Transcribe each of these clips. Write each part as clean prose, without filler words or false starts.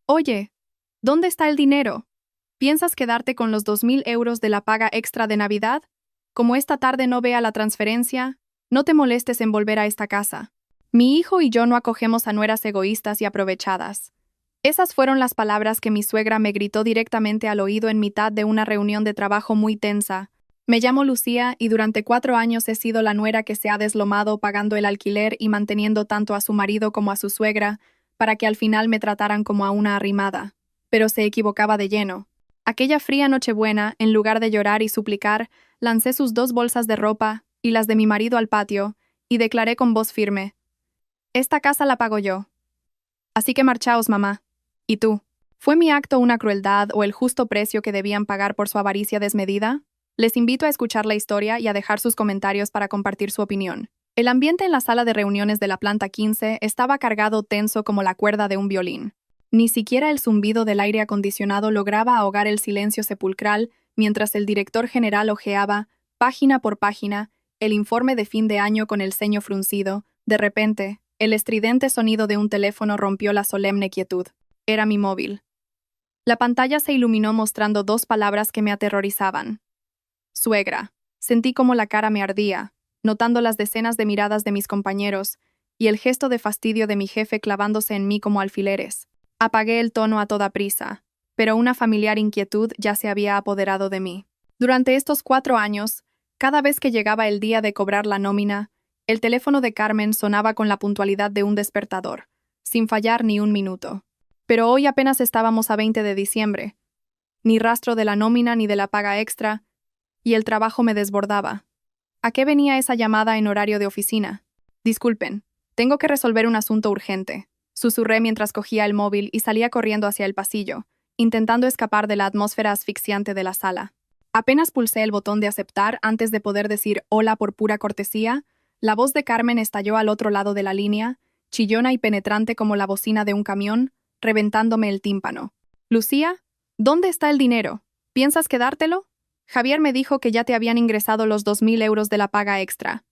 Oye, ¿dónde está el dinero? ¿Piensas quedarte con los 2.000 euros de la paga extra de Navidad? Como esta tarde no vea la transferencia, no te molestes en volver a esta casa. Mi hijo y yo no acogemos a nueras egoístas y aprovechadas. Esas fueron las palabras que mi suegra me gritó directamente al oído en mitad de una reunión de trabajo muy tensa. Me llamo Lucía y durante 4 años he sido la nuera que se ha deslomado pagando el alquiler y manteniendo tanto a su marido como a su suegra, para que al final me trataran como a una arrimada. Pero se equivocaba de lleno. Aquella fría Nochebuena, en lugar de llorar y suplicar, lancé sus 2 bolsas de ropa y las de mi marido al patio, y declaré con voz firme: «Esta casa la pago yo. Así que marchaos, mamá. ¿Y tú? ¿Fue mi acto una crueldad o el justo precio que debían pagar por su avaricia desmedida? Les invito a escuchar la historia y a dejar sus comentarios para compartir su opinión». El ambiente en la sala de reuniones de la planta 15 estaba cargado tenso como la cuerda de un violín. Ni siquiera el zumbido del aire acondicionado lograba ahogar el silencio sepulcral mientras el director general hojeaba, página por página, el informe de fin de año con el ceño fruncido. De repente, el estridente sonido de un teléfono rompió la solemne quietud. Era mi móvil. La pantalla se iluminó mostrando 2 palabras que me aterrorizaban. Suegra. Sentí como la cara me ardía, notando las decenas de miradas de mis compañeros y el gesto de fastidio de mi jefe clavándose en mí como alfileres. Apagué el tono a toda prisa, pero una familiar inquietud ya se había apoderado de mí. Durante estos 4 años, cada vez que llegaba el día de cobrar la nómina, el teléfono de Carmen sonaba con la puntualidad de un despertador, sin fallar ni un minuto. Pero hoy apenas estábamos a 20 de diciembre. Ni rastro de la nómina ni de la paga extra, y el trabajo me desbordaba. ¿A qué venía esa llamada en horario de oficina? Disculpen, tengo que resolver un asunto urgente. Susurré mientras cogía el móvil y salía corriendo hacia el pasillo, intentando escapar de la atmósfera asfixiante de la sala. Apenas pulsé el botón de aceptar antes de poder decir hola por pura cortesía, la voz de Carmen estalló al otro lado de la línea, chillona y penetrante como la bocina de un camión, reventándome el tímpano. «Lucía, ¿dónde está el dinero? ¿Piensas quedártelo? Javier me dijo que ya te habían ingresado los 2.000 euros de la paga extra.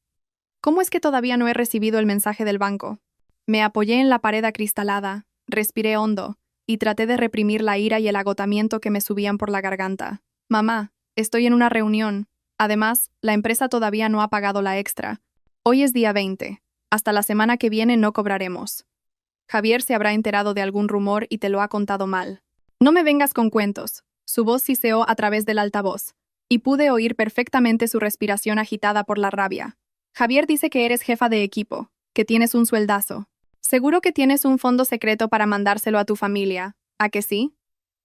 ¿Cómo es que todavía no he recibido el mensaje del banco?» Me apoyé en la pared acristalada, respiré hondo, y traté de reprimir la ira y el agotamiento que me subían por la garganta. «Mamá, estoy en una reunión. Además, la empresa todavía no ha pagado la extra. Hoy es día 20. Hasta la semana que viene no cobraremos. Javier se habrá enterado de algún rumor y te lo ha contado mal. No me vengas con cuentos». Su voz siseó a través del altavoz, y pude oír perfectamente su respiración agitada por la rabia. «Javier dice que eres jefa de equipo, que tienes un sueldazo. Seguro que tienes un fondo secreto para mandárselo a tu familia, ¿a que sí?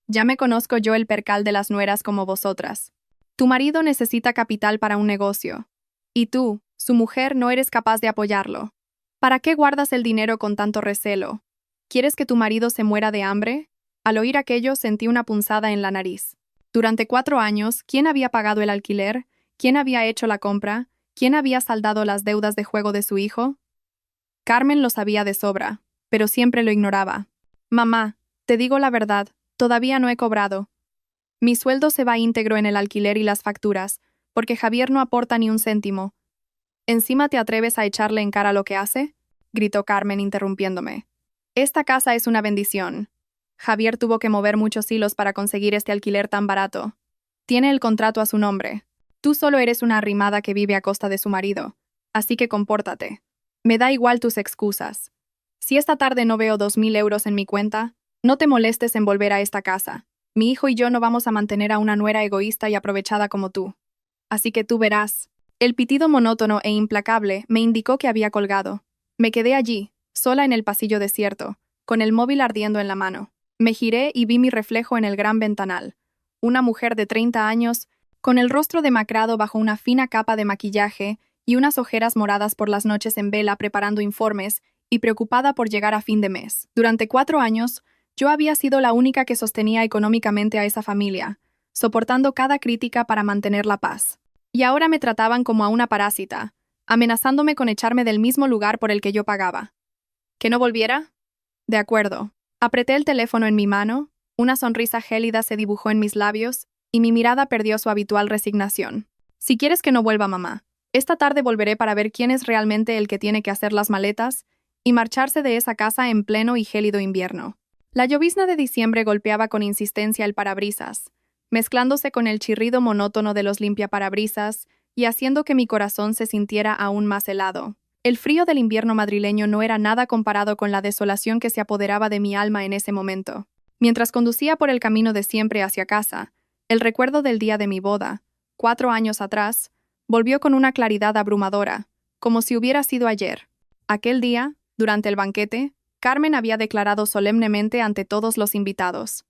Ya me conozco yo el percal de las nueras como vosotras. Tu marido necesita capital para un negocio. Y tú, su mujer, no eres capaz de apoyarlo. ¿Para qué guardas el dinero con tanto recelo? ¿Quieres que tu marido se muera de hambre?» Al oír aquello sentí una punzada en la nariz. Durante 4 años, ¿quién había pagado el alquiler? ¿Quién había hecho la compra? ¿Quién había saldado las deudas de juego de su hijo? Carmen lo sabía de sobra, pero siempre lo ignoraba. «Mamá, te digo la verdad, todavía no he cobrado. Mi sueldo se va íntegro en el alquiler y las facturas, porque Javier no aporta ni un céntimo. ¿Encima te atreves a echarle en cara lo que hace?», gritó Carmen interrumpiéndome. «Esta casa es una bendición. Javier tuvo que mover muchos hilos para conseguir este alquiler tan barato. Tiene el contrato a su nombre. Tú solo eres una arrimada que vive a costa de su marido, así que compórtate. Me da igual tus excusas. Si esta tarde no veo 2.000 euros en mi cuenta, no te molestes en volver a esta casa. Mi hijo y yo no vamos a mantener a una nuera egoísta y aprovechada como tú. Así que tú verás». El pitido monótono e implacable me indicó que había colgado. Me quedé allí, sola en el pasillo desierto, con el móvil ardiendo en la mano. Me giré y vi mi reflejo en el gran ventanal. Una mujer de 30 años, con el rostro demacrado bajo una fina capa de maquillaje y unas ojeras moradas por las noches en vela preparando informes y preocupada por llegar a fin de mes. Durante 4 años, yo había sido la única que sostenía económicamente a esa familia, soportando cada crítica para mantener la paz. Y ahora me trataban como a una parásita, amenazándome con echarme del mismo lugar por el que yo pagaba. ¿Que no volviera? De acuerdo. Apreté el teléfono en mi mano, una sonrisa gélida se dibujó en mis labios y mi mirada perdió su habitual resignación. «Si quieres que no vuelva, mamá, esta tarde volveré para ver quién es realmente el que tiene que hacer las maletas y marcharse de esa casa en pleno y gélido invierno». La llovizna de diciembre golpeaba con insistencia el parabrisas, mezclándose con el chirrido monótono de los limpiaparabrisas y haciendo que mi corazón se sintiera aún más helado. El frío del invierno madrileño no era nada comparado con la desolación que se apoderaba de mi alma en ese momento. Mientras conducía por el camino de siempre hacia casa, el recuerdo del día de mi boda, 4 años atrás, volvió con una claridad abrumadora, como si hubiera sido ayer. Aquel día, durante el banquete, Carmen había declarado solemnemente ante todos los invitados: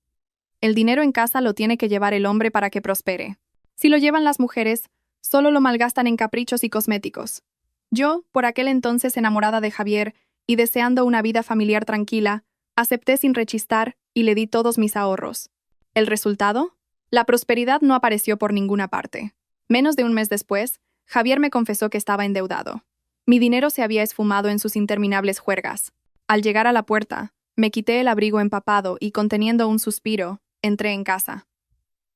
el dinero en casa lo tiene que llevar el hombre para que prospere. Si lo llevan las mujeres, solo lo malgastan en caprichos y cosméticos. Yo, por aquel entonces enamorada de Javier y deseando una vida familiar tranquila, acepté sin rechistar y le di todos mis ahorros. ¿El resultado? La prosperidad no apareció por ninguna parte. Menos de un mes después, Javier me confesó que estaba endeudado. Mi dinero se había esfumado en sus interminables juergas. Al llegar a la puerta, me quité el abrigo empapado y, conteniendo un suspiro, entré en casa.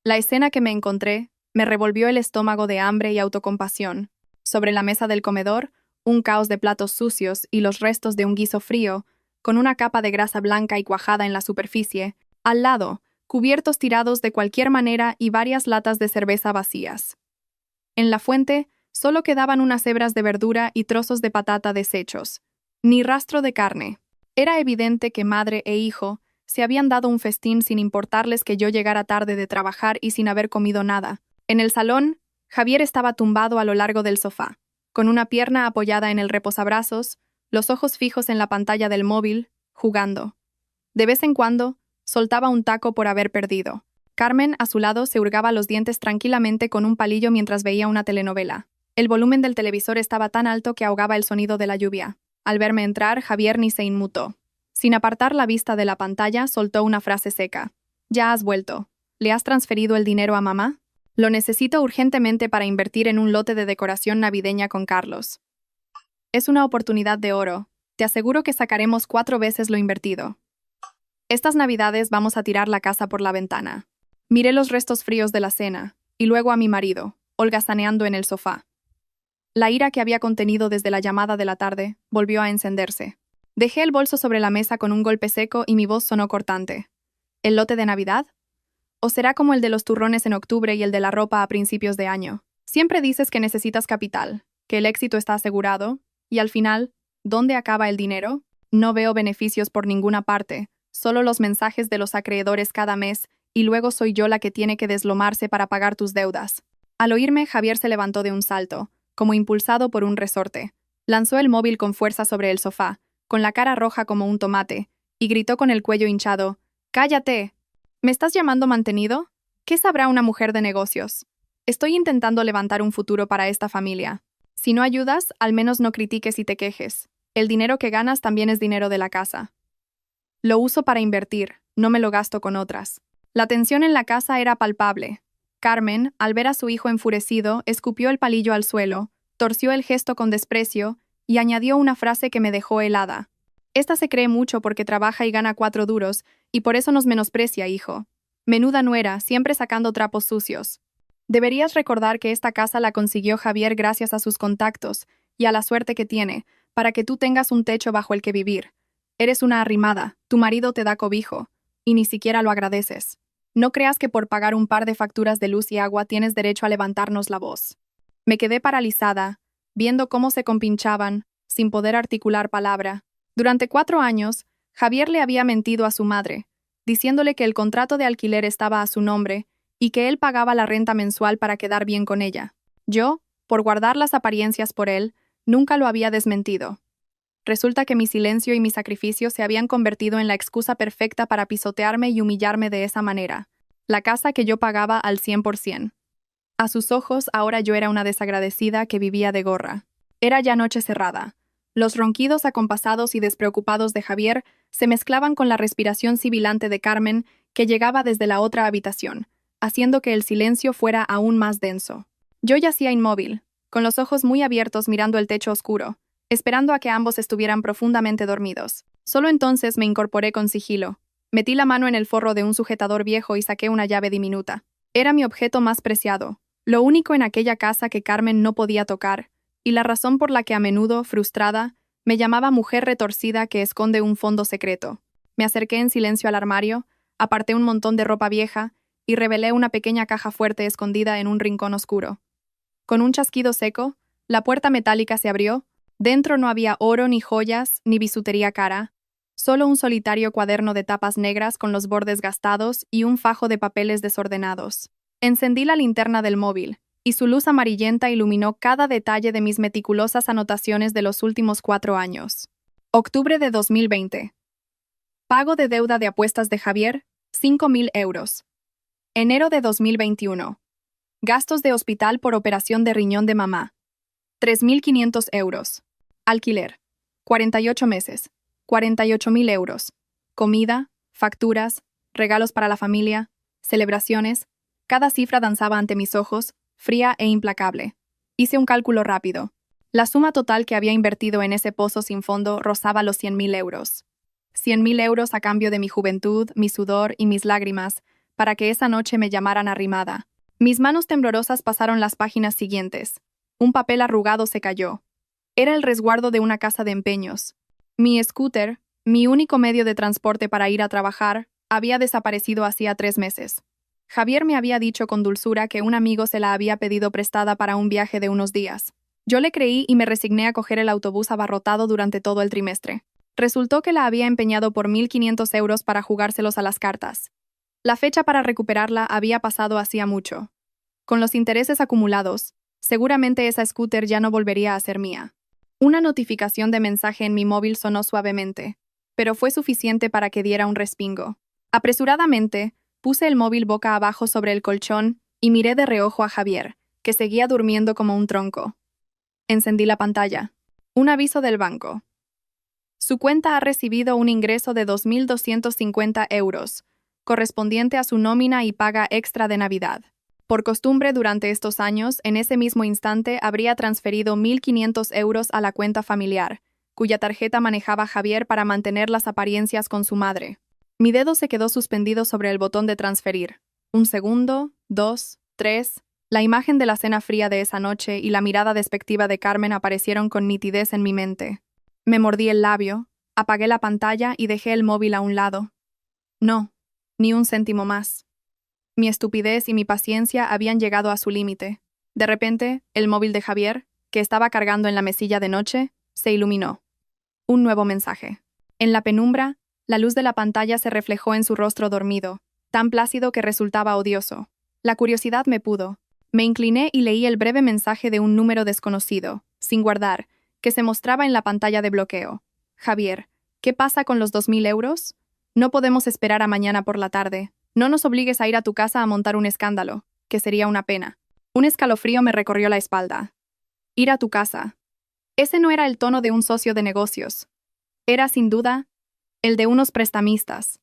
La escena que me encontré me revolvió el estómago de hambre y autocompasión. Sobre la mesa del comedor, un caos de platos sucios y los restos de un guiso frío, con una capa de grasa blanca y cuajada en la superficie. Al lado, cubiertos tirados de cualquier manera y varias latas de cerveza vacías. En la fuente, solo quedaban unas hebras de verdura y trozos de patata deshechos. Ni rastro de carne. Era evidente que madre e hijo se habían dado un festín sin importarles que yo llegara tarde de trabajar y sin haber comido nada. En el salón, Javier estaba tumbado a lo largo del sofá, con una pierna apoyada en el reposabrazos, los ojos fijos en la pantalla del móvil, jugando. De vez en cuando, soltaba un taco por haber perdido. Carmen, a su lado, se hurgaba los dientes tranquilamente con un palillo mientras veía una telenovela. El volumen del televisor estaba tan alto que ahogaba el sonido de la lluvia. Al verme entrar, Javier ni se inmutó. Sin apartar la vista de la pantalla, soltó una frase seca. «Ya has vuelto. ¿Le has transferido el dinero a mamá? Lo necesito urgentemente para invertir en un lote de decoración navideña con Carlos. Es una oportunidad de oro. Te aseguro que sacaremos 4 veces lo invertido. Estas navidades vamos a tirar la casa por la ventana». Miré los restos fríos de la cena, y luego a mi marido, holgazaneando en el sofá. La ira que había contenido desde la llamada de la tarde volvió a encenderse. Dejé el bolso sobre la mesa con un golpe seco y mi voz sonó cortante. ¿El lote de Navidad? ¿O será como el de los turrones en octubre y el de la ropa a principios de año? Siempre dices que necesitas capital, que el éxito está asegurado, y al final, ¿dónde acaba el dinero? No veo beneficios por ninguna parte, solo los mensajes de los acreedores cada mes, y luego soy yo la que tiene que deslomarse para pagar tus deudas. Al oírme, Javier se levantó de un salto, como impulsado por un resorte. Lanzó el móvil con fuerza sobre el sofá, con la cara roja como un tomate, y gritó con el cuello hinchado: «¡Cállate! ¿Me estás llamando mantenido? ¿Qué sabrá una mujer de negocios? Estoy intentando levantar un futuro para esta familia. Si no ayudas, al menos no critiques y te quejes. El dinero que ganas también es dinero de la casa. Lo uso para invertir, no me lo gasto con otras». La tensión en la casa era palpable. Carmen, al ver a su hijo enfurecido, escupió el palillo al suelo, torció el gesto con desprecio y añadió una frase que me dejó helada. «Esta se cree mucho porque trabaja y gana 4 duros, y por eso nos menosprecia, hijo. Menuda nuera, siempre sacando trapos sucios. Deberías recordar que esta casa la consiguió Javier gracias a sus contactos y a la suerte que tiene, para que tú tengas un techo bajo el que vivir. Eres una arrimada, tu marido te da cobijo, y ni siquiera lo agradeces. No creas que por pagar un par de facturas de luz y agua tienes derecho a levantarnos la voz». Me quedé paralizada, viendo cómo se compinchaban, sin poder articular palabra. Durante 4 años, Javier le había mentido a su madre, diciéndole que el contrato de alquiler estaba a su nombre y que él pagaba la renta mensual para quedar bien con ella. Yo, por guardar las apariencias por él, nunca lo había desmentido. Resulta que mi silencio y mi sacrificio se habían convertido en la excusa perfecta para pisotearme y humillarme de esa manera. La casa que yo pagaba al 100%. A sus ojos, ahora yo era una desagradecida que vivía de gorra. Era ya noche cerrada. Los ronquidos acompasados y despreocupados de Javier se mezclaban con la respiración sibilante de Carmen, que llegaba desde la otra habitación, haciendo que el silencio fuera aún más denso. Yo yacía inmóvil, con los ojos muy abiertos mirando el techo oscuro, esperando a que ambos estuvieran profundamente dormidos. Solo entonces me incorporé con sigilo. Metí la mano en el forro de un sujetador viejo y saqué una llave diminuta. Era mi objeto más preciado, lo único en aquella casa que Carmen no podía tocar, y la razón por la que a menudo, frustrada, me llamaba mujer retorcida que esconde un fondo secreto. Me acerqué en silencio al armario, aparté un montón de ropa vieja y revelé una pequeña caja fuerte escondida en un rincón oscuro. Con un chasquido seco, la puerta metálica se abrió. Dentro no había oro, ni joyas, ni bisutería cara, solo un solitario cuaderno de tapas negras con los bordes gastados y un fajo de papeles desordenados. Encendí la linterna del móvil, y su luz amarillenta iluminó cada detalle de mis meticulosas anotaciones de los últimos 4 años. Octubre de 2020. Pago de deuda de apuestas de Javier, 5.000 euros. Enero de 2021. Gastos de hospital por operación de riñón de mamá, 3.500 euros. Alquiler, 48 meses, 48.000 euros. Comida, facturas, regalos para la familia, celebraciones. Cada cifra danzaba ante mis ojos, fría e implacable. Hice un cálculo rápido. La suma total que había invertido en ese pozo sin fondo rozaba los 100.000 euros. 100.000 euros a cambio de mi juventud, mi sudor y mis lágrimas, para que esa noche me llamaran arrimada. Mis manos temblorosas pasaron las páginas siguientes. Un papel arrugado se cayó. Era el resguardo de una casa de empeños. Mi scooter, mi único medio de transporte para ir a trabajar, había desaparecido hacía 3 meses. Javier me había dicho con dulzura que un amigo se la había pedido prestada para un viaje de unos días. Yo le creí y me resigné a coger el autobús abarrotado durante todo el trimestre. Resultó que la había empeñado por 1.500 euros para jugárselos a las cartas. La fecha para recuperarla había pasado hacía mucho. Con los intereses acumulados, seguramente esa scooter ya no volvería a ser mía. Una notificación de mensaje en mi móvil sonó suavemente, pero fue suficiente para que diera un respingo. Apresuradamente, puse el móvil boca abajo sobre el colchón y miré de reojo a Javier, que seguía durmiendo como un tronco. Encendí la pantalla. Un aviso del banco. Su cuenta ha recibido un ingreso de 2.250 euros, correspondiente a su nómina y paga extra de Navidad. Por costumbre, durante estos años, en ese mismo instante habría transferido 1.500 euros a la cuenta familiar, cuya tarjeta manejaba Javier para mantener las apariencias con su madre. Mi dedo se quedó suspendido sobre el botón de transferir. 1 segundo, 2, 3. La imagen de la cena fría de esa noche y la mirada despectiva de Carmen aparecieron con nitidez en mi mente. Me mordí el labio, apagué la pantalla y dejé el móvil a un lado. No, ni un céntimo más. Mi estupidez y mi paciencia habían llegado a su límite. De repente, el móvil de Javier, que estaba cargando en la mesilla de noche, se iluminó. Un nuevo mensaje. En la penumbra, la luz de la pantalla se reflejó en su rostro dormido, tan plácido que resultaba odioso. La curiosidad me pudo. Me incliné y leí el breve mensaje de un número desconocido, sin guardar, que se mostraba en la pantalla de bloqueo. Javier, ¿qué pasa con los 2.000 euros? No podemos esperar a mañana por la tarde. No nos obligues a ir a tu casa a montar un escándalo, que sería una pena. Un escalofrío me recorrió la espalda. Ir a tu casa. Ese no era el tono de un socio de negocios. Era, sin duda, el de unos prestamistas,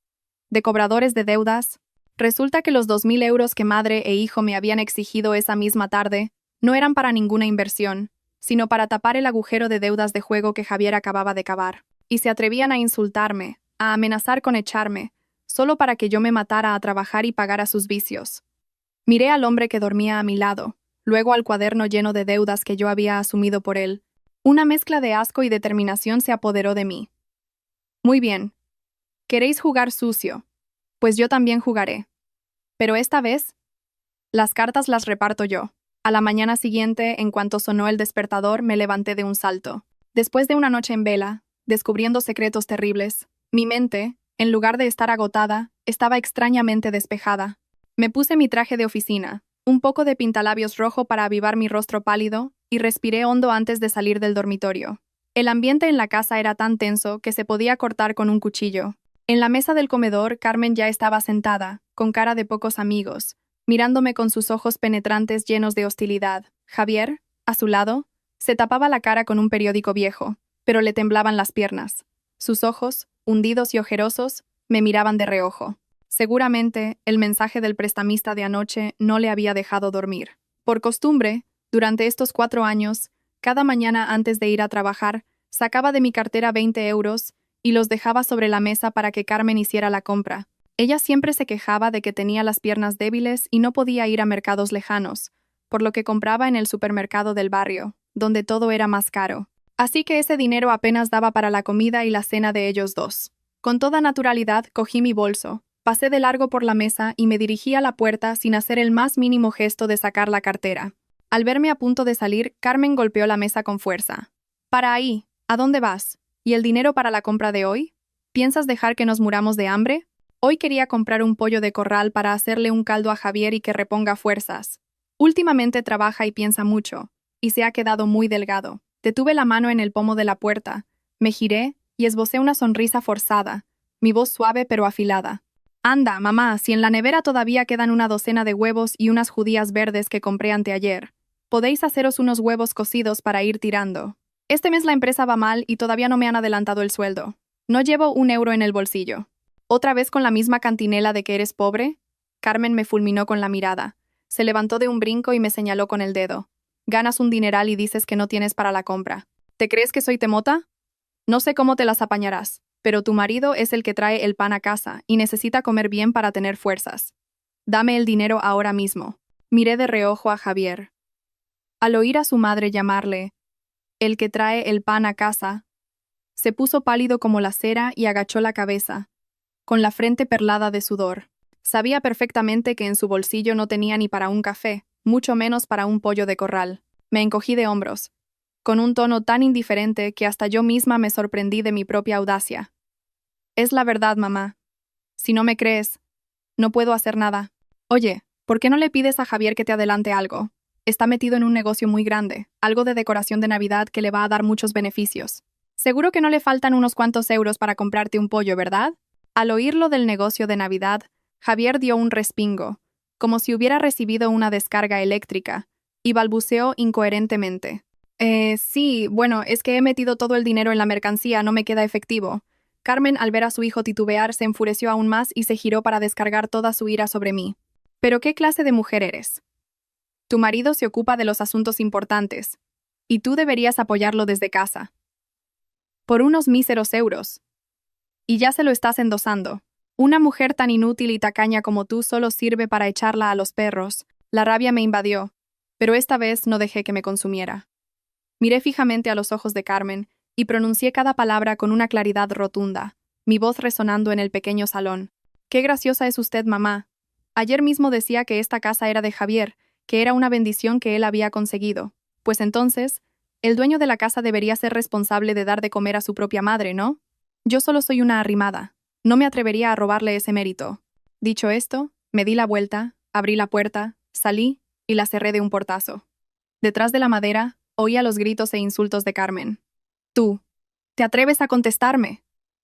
de cobradores de deudas. Resulta que los 2.000 euros que madre e hijo me habían exigido esa misma tarde no eran para ninguna inversión, sino para tapar el agujero de deudas de juego que Javier acababa de cavar. Y se atrevían a insultarme, a amenazar con echarme, solo para que yo me matara a trabajar y pagara sus vicios. Miré al hombre que dormía a mi lado, luego al cuaderno lleno de deudas que yo había asumido por él. Una mezcla de asco y determinación se apoderó de mí. Muy bien. ¿Queréis jugar sucio? Pues yo también jugaré. Pero esta vez, las cartas las reparto yo. A la mañana siguiente, en cuanto sonó el despertador, me levanté de un salto. Después de una noche en vela, descubriendo secretos terribles, mi mente, en lugar de estar agotada, estaba extrañamente despejada. Me puse mi traje de oficina, un poco de pintalabios rojo para avivar mi rostro pálido, y respiré hondo antes de salir del dormitorio. El ambiente en la casa era tan tenso que se podía cortar con un cuchillo. En la mesa del comedor, Carmen ya estaba sentada, con cara de pocos amigos, mirándome con sus ojos penetrantes llenos de hostilidad. Javier, a su lado, se tapaba la cara con un periódico viejo, pero le temblaban las piernas. Sus ojos, hundidos y ojerosos, me miraban de reojo. Seguramente, el mensaje del prestamista de anoche no le había dejado dormir. Por costumbre, durante estos 4 años, cada mañana antes de ir a trabajar, sacaba de mi cartera 20 euros y los dejaba sobre la mesa para que Carmen hiciera la compra. Ella siempre se quejaba de que tenía las piernas débiles y no podía ir a mercados lejanos, por lo que compraba en el supermercado del barrio, donde todo era más caro. Así que ese dinero apenas daba para la comida y la cena de ellos dos. Con toda naturalidad cogí mi bolso, pasé de largo por la mesa y me dirigí a la puerta sin hacer el más mínimo gesto de sacar la cartera. Al verme a punto de salir, Carmen golpeó la mesa con fuerza. «Para ahí, ¿a dónde vas? ¿Y el dinero para la compra de hoy? ¿Piensas dejar que nos muramos de hambre? Hoy quería comprar un pollo de corral para hacerle un caldo a Javier y que reponga fuerzas. Últimamente trabaja y piensa mucho, y se ha quedado muy delgado». Detuve la mano en el pomo de la puerta, me giré y esbocé una sonrisa forzada, mi voz suave pero afilada. «Anda, mamá, si en la nevera todavía quedan una docena de huevos y unas judías verdes que compré anteayer. Podéis haceros unos huevos cocidos para ir tirando. Este mes la empresa va mal y todavía no me han adelantado el sueldo. No llevo un euro en el bolsillo». «¿Otra vez con la misma cantinela de que eres pobre?» Carmen me fulminó con la mirada. Se levantó de un brinco y me señaló con el dedo. «Ganas un dineral y dices que no tienes para la compra. ¿Te crees que soy temota? No sé cómo te las apañarás, pero tu marido es el que trae el pan a casa y necesita comer bien para tener fuerzas. Dame el dinero ahora mismo». Miré de reojo a Javier. Al oír a su madre llamarle «el que trae el pan a casa», se puso pálido como la cera y agachó la cabeza, con la frente perlada de sudor. Sabía perfectamente que en su bolsillo no tenía ni para un café, mucho menos para un pollo de corral. Me encogí de hombros, con un tono tan indiferente que hasta yo misma me sorprendí de mi propia audacia. «Es la verdad, mamá. Si no me crees, no puedo hacer nada. Oye, ¿por qué no le pides a Javier que te adelante algo? Está metido en un negocio muy grande, algo de decoración de Navidad que le va a dar muchos beneficios. Seguro que no le faltan unos cuantos euros para comprarte un pollo, ¿verdad?» Al oírlo del negocio de Navidad, Javier dio un respingo, como si hubiera recibido una descarga eléctrica, y balbuceó incoherentemente. Sí, bueno, es que he metido todo el dinero en la mercancía, no me queda efectivo». Carmen, al ver a su hijo titubear, se enfureció aún más y se giró para descargar toda su ira sobre mí. «¿Pero qué clase de mujer eres? Tu marido se ocupa de los asuntos importantes, y tú deberías apoyarlo desde casa. Por unos míseros euros. Y ya se lo estás endosando. Una mujer tan inútil y tacaña como tú solo sirve para echarla a los perros». La rabia me invadió, pero esta vez no dejé que me consumiera. Miré fijamente a los ojos de Carmen y pronuncié cada palabra con una claridad rotunda, mi voz resonando en el pequeño salón. «Qué graciosa es usted, mamá. Ayer mismo decía que esta casa era de Javier, que era una bendición que él había conseguido. Pues entonces, el dueño de la casa debería ser responsable de dar de comer a su propia madre, ¿no? Yo solo soy una arrimada. No me atrevería a robarle ese mérito». Dicho esto, me di la vuelta, abrí la puerta, salí y la cerré de un portazo. Detrás de la madera, oía los gritos e insultos de Carmen. «Tú, ¿te atreves a contestarme?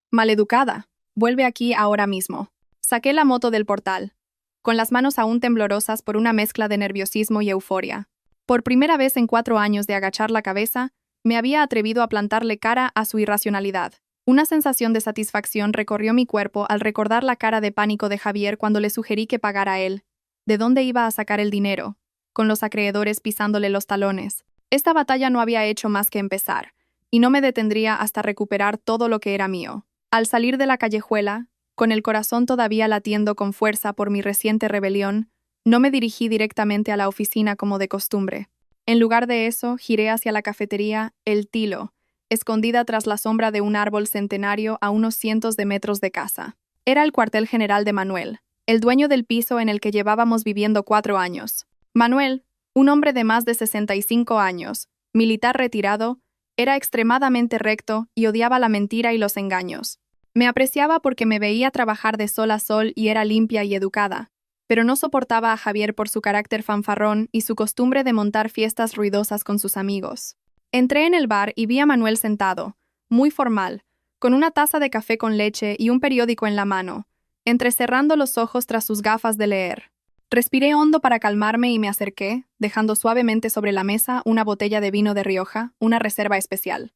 Maleducada, vuelve aquí ahora mismo». Saqué la moto del portal, con las manos aún temblorosas por una mezcla de nerviosismo y euforia. Por primera vez en 4 años de agachar la cabeza, me había atrevido a plantarle cara a su irracionalidad. Una sensación de satisfacción recorrió mi cuerpo al recordar la cara de pánico de Javier cuando le sugerí que pagara él. ¿De dónde iba a sacar el dinero? Con los acreedores pisándole los talones. Esta batalla no había hecho más que empezar, y no me detendría hasta recuperar todo lo que era mío. Al salir de la callejuela, con el corazón todavía latiendo con fuerza por mi reciente rebelión, no me dirigí directamente a la oficina como de costumbre. En lugar de eso, giré hacia la cafetería El Tilo, escondida tras la sombra de un árbol centenario a unos cientos de metros de casa. Era el cuartel general de Manuel, el dueño del piso en el que llevábamos viviendo 4 años. Manuel, un hombre de más de 65 años, militar retirado, era extremadamente recto y odiaba la mentira y los engaños. Me apreciaba porque me veía trabajar de sol a sol y era limpia y educada, pero no soportaba a Javier por su carácter fanfarrón y su costumbre de montar fiestas ruidosas con sus amigos. Entré en el bar y vi a Manuel sentado, muy formal, con una taza de café con leche y un periódico en la mano, entrecerrando los ojos tras sus gafas de leer. Respiré hondo para calmarme y me acerqué, dejando suavemente sobre la mesa una botella de vino de Rioja, una reserva especial.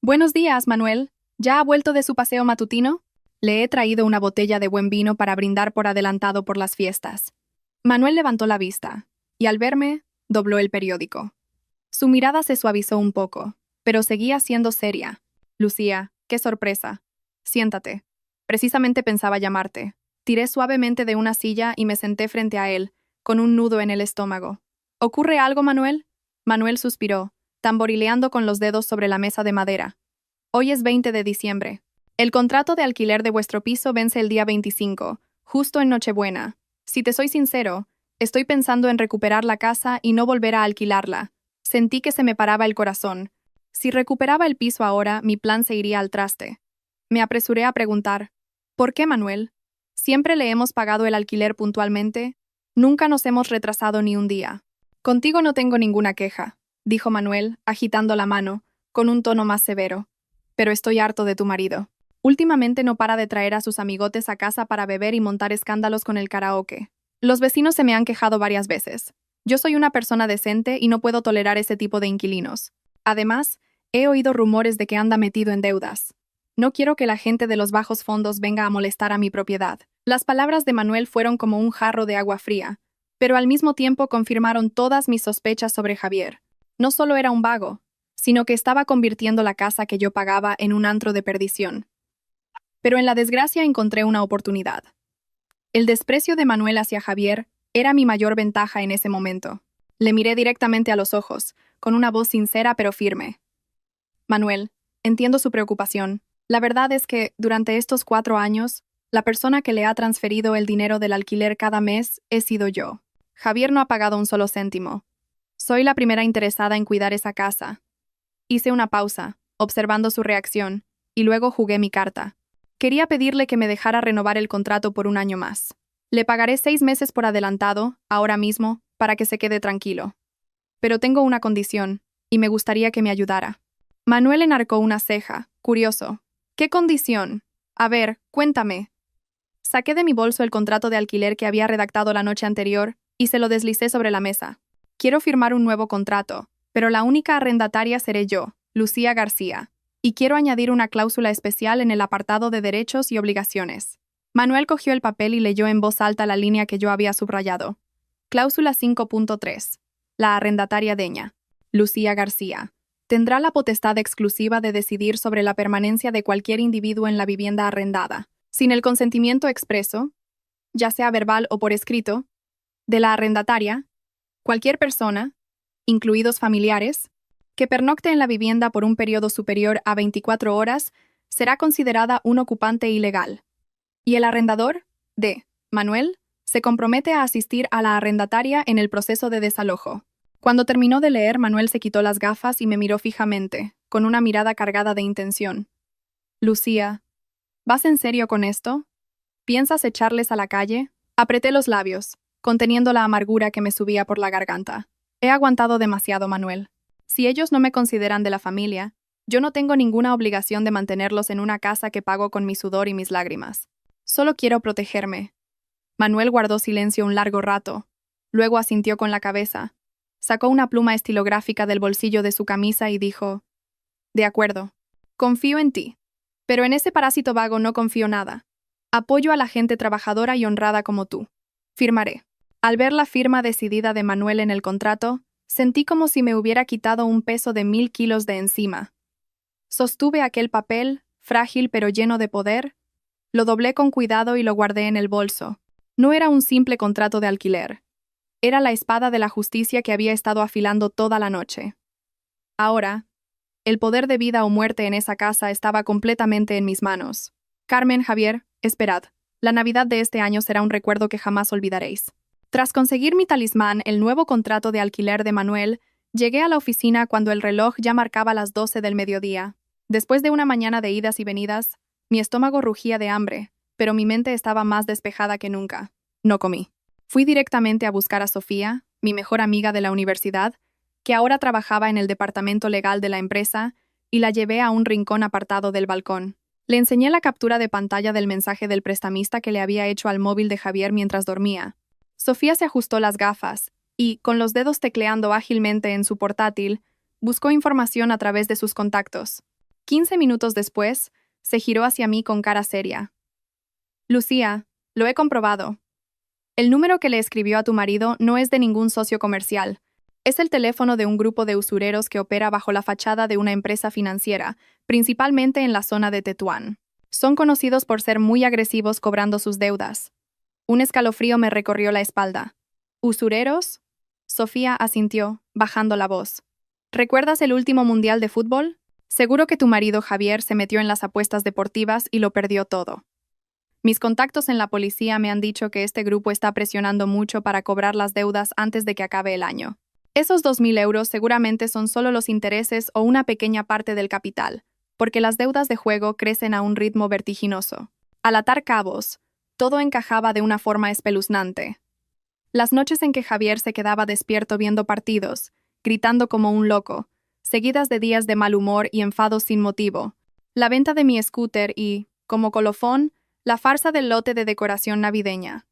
«Buenos días, Manuel. ¿Ya ha vuelto de su paseo matutino?» Le he traído una botella de buen vino para brindar por adelantado por las fiestas. Manuel levantó la vista, y al verme, dobló el periódico. Su mirada se suavizó un poco, pero seguía siendo seria. «Lucía, qué sorpresa. Siéntate. Precisamente pensaba llamarte». Tiré suavemente de una silla y me senté frente a él, con un nudo en el estómago. «¿Ocurre algo, Manuel?» Manuel suspiró, tamborileando con los dedos sobre la mesa de madera. «Hoy es 20 de diciembre. El contrato de alquiler de vuestro piso vence el día 25, justo en Nochebuena. Si te soy sincero, estoy pensando en recuperar la casa y no volver a alquilarla. Sentí que se me paraba el corazón. Si recuperaba el piso ahora, mi plan se iría al traste. Me apresuré a preguntar, ¿por qué, Manuel? Siempre le hemos pagado el alquiler puntualmente. Nunca nos hemos retrasado ni un día. Contigo no tengo ninguna queja, dijo Manuel, agitando la mano, con un tono más severo. Pero estoy harto de tu marido. Últimamente no para de traer a sus amigotes a casa para beber y montar escándalos con el karaoke. Los vecinos se me han quejado varias veces. Yo soy una persona decente y no puedo tolerar ese tipo de inquilinos. Además, he oído rumores de que anda metido en deudas. No quiero que la gente de los bajos fondos venga a molestar a mi propiedad. Las palabras de Manuel fueron como un jarro de agua fría, pero al mismo tiempo confirmaron todas mis sospechas sobre Javier. No solo era un vago, sino que estaba convirtiendo la casa que yo pagaba en un antro de perdición. Pero en la desgracia encontré una oportunidad. El desprecio de Manuel hacia Javier era mi mayor ventaja en ese momento. Le miré directamente a los ojos, con una voz sincera pero firme. Manuel, entiendo su preocupación. La verdad es que, durante estos 4 años, la persona que le ha transferido el dinero del alquiler cada mes he sido yo. Javier no ha pagado un solo céntimo. Soy la primera interesada en cuidar esa casa. Hice una pausa, observando su reacción, y luego jugué mi carta. Quería pedirle que me dejara renovar el contrato por un año más. Le pagaré 6 meses por adelantado, ahora mismo, para que se quede tranquilo. Pero tengo una condición, y me gustaría que me ayudara. Manuel enarcó una ceja, curioso. ¿Qué condición? A ver, cuéntame. Saqué de mi bolso el contrato de alquiler que había redactado la noche anterior y se lo deslicé sobre la mesa. Quiero firmar un nuevo contrato, pero la única arrendataria seré yo, Lucía García, y quiero añadir una cláusula especial en el apartado de derechos y obligaciones. Manuel cogió el papel y leyó en voz alta la línea que yo había subrayado. Cláusula 5.3. La arrendataria deña, Lucía García, tendrá la potestad exclusiva de decidir sobre la permanencia de cualquier individuo en la vivienda arrendada, sin el consentimiento expreso, ya sea verbal o por escrito, de la arrendataria. Cualquier persona, incluidos familiares, que pernocte en la vivienda por un periodo superior a 24 horas será considerada un ocupante ilegal. Y el arrendador, D. Manuel, se compromete a asistir a la arrendataria en el proceso de desalojo. Cuando terminó de leer, Manuel se quitó las gafas y me miró fijamente, con una mirada cargada de intención. Lucía, ¿vas en serio con esto? ¿Piensas echarles a la calle? Apreté los labios, conteniendo la amargura que me subía por la garganta. He aguantado demasiado, Manuel. Si ellos no me consideran de la familia, yo no tengo ninguna obligación de mantenerlos en una casa que pago con mi sudor y mis lágrimas. Solo quiero protegerme. Manuel guardó silencio un largo rato. Luego asintió con la cabeza. Sacó una pluma estilográfica del bolsillo de su camisa y dijo: «De acuerdo. Confío en ti. Pero en ese parásito vago no confío nada. Apoyo a la gente trabajadora y honrada como tú. Firmaré». Al ver la firma decidida de Manuel en el contrato, sentí como si me hubiera quitado un peso de 1000 kilos de encima. Sostuve aquel papel, frágil pero lleno de poder, lo doblé con cuidado y lo guardé en el bolso. No era un simple contrato de alquiler. Era la espada de la justicia que había estado afilando toda la noche. Ahora, el poder de vida o muerte en esa casa estaba completamente en mis manos. Carmen, Javier, esperad. La Navidad de este año será un recuerdo que jamás olvidaréis. Tras conseguir mi talismán, el nuevo contrato de alquiler de Manuel, llegué a la oficina cuando el reloj ya marcaba las 12 del mediodía. Después de una mañana de idas y venidas, mi estómago rugía de hambre, pero mi mente estaba más despejada que nunca. No comí. Fui directamente a buscar a Sofía, mi mejor amiga de la universidad, que ahora trabajaba en el departamento legal de la empresa, y la llevé a un rincón apartado del balcón. Le enseñé la captura de pantalla del mensaje del prestamista que le había hecho al móvil de Javier mientras dormía. Sofía se ajustó las gafas y, con los dedos tecleando ágilmente en su portátil, buscó información a través de sus contactos. 15 minutos después, se giró hacia mí con cara seria. «Lucía, lo he comprobado. El número que le escribió a tu marido no es de ningún socio comercial. Es el teléfono de un grupo de usureros que opera bajo la fachada de una empresa financiera, principalmente en la zona de Tetuán. Son conocidos por ser muy agresivos cobrando sus deudas». Un escalofrío me recorrió la espalda. ¿Usureros? Sofía asintió, bajando la voz. ¿Recuerdas el último mundial de fútbol? Seguro que tu marido Javier se metió en las apuestas deportivas y lo perdió todo. Mis contactos en la policía me han dicho que este grupo está presionando mucho para cobrar las deudas antes de que acabe el año. Esos 2.000 euros seguramente son solo los intereses o una pequeña parte del capital, porque las deudas de juego crecen a un ritmo vertiginoso. Al atar cabos, todo encajaba de una forma espeluznante. Las noches en que Javier se quedaba despierto viendo partidos, gritando como un loco, seguidas de días de mal humor y enfados sin motivo, la venta de mi scooter y, como colofón, la farsa del lote de decoración navideña.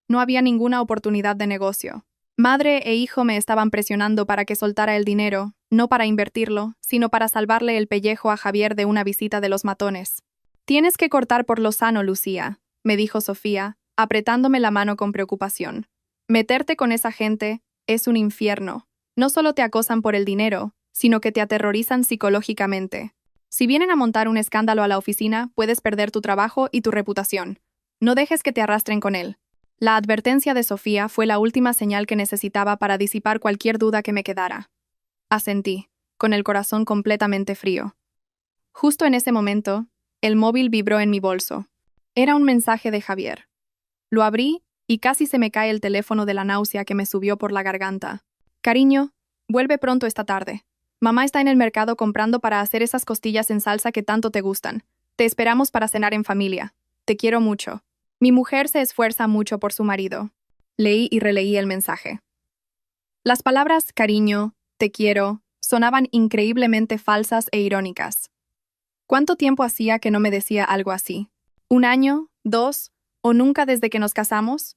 No había ninguna oportunidad de negocio. Madre e hijo me estaban presionando para que soltara el dinero, no para invertirlo, sino para salvarle el pellejo a Javier de una visita de los matones. Tienes que cortar por lo sano, Lucía, me dijo Sofía, apretándome la mano con preocupación. Meterte con esa gente es un infierno. No solo te acosan por el dinero, sino que te aterrorizan psicológicamente. Si vienen a montar un escándalo a la oficina, puedes perder tu trabajo y tu reputación. No dejes que te arrastren con él. La advertencia de Sofía fue la última señal que necesitaba para disipar cualquier duda que me quedara. Asentí, con el corazón completamente frío. Justo en ese momento, el móvil vibró en mi bolso. Era un mensaje de Javier. Lo abrí y casi se me cae el teléfono de la náusea que me subió por la garganta. Cariño, vuelve pronto esta tarde. Mamá está en el mercado comprando para hacer esas costillas en salsa que tanto te gustan. Te esperamos para cenar en familia. Te quiero mucho. Mi mujer se esfuerza mucho por su marido. Leí y releí el mensaje. Las palabras cariño, te quiero, sonaban increíblemente falsas e irónicas. ¿Cuánto tiempo hacía que no me decía algo así? ¿1 año? ¿2? ¿O nunca desde que nos casamos?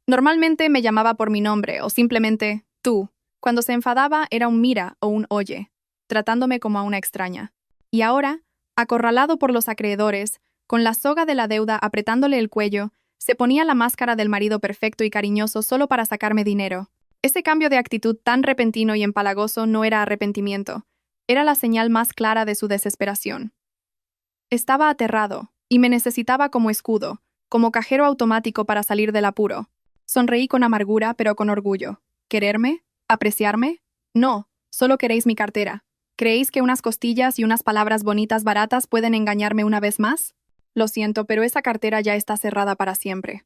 Normalmente me llamaba por mi nombre o simplemente tú. Cuando se enfadaba era un mira o un oye, tratándome como a una extraña. Y ahora, acorralado por los acreedores, con la soga de la deuda apretándole el cuello, se ponía la máscara del marido perfecto y cariñoso solo para sacarme dinero. Ese cambio de actitud tan repentino y empalagoso no era arrepentimiento, era la señal más clara de su desesperación. Estaba aterrado, y me necesitaba como escudo, como cajero automático para salir del apuro. Sonreí con amargura, pero con orgullo. ¿Quererme? ¿Apreciarme? No, solo queréis mi cartera. ¿Creéis que unas costillas y unas palabras bonitas baratas pueden engañarme una vez más? Lo siento, pero esa cartera ya está cerrada para siempre.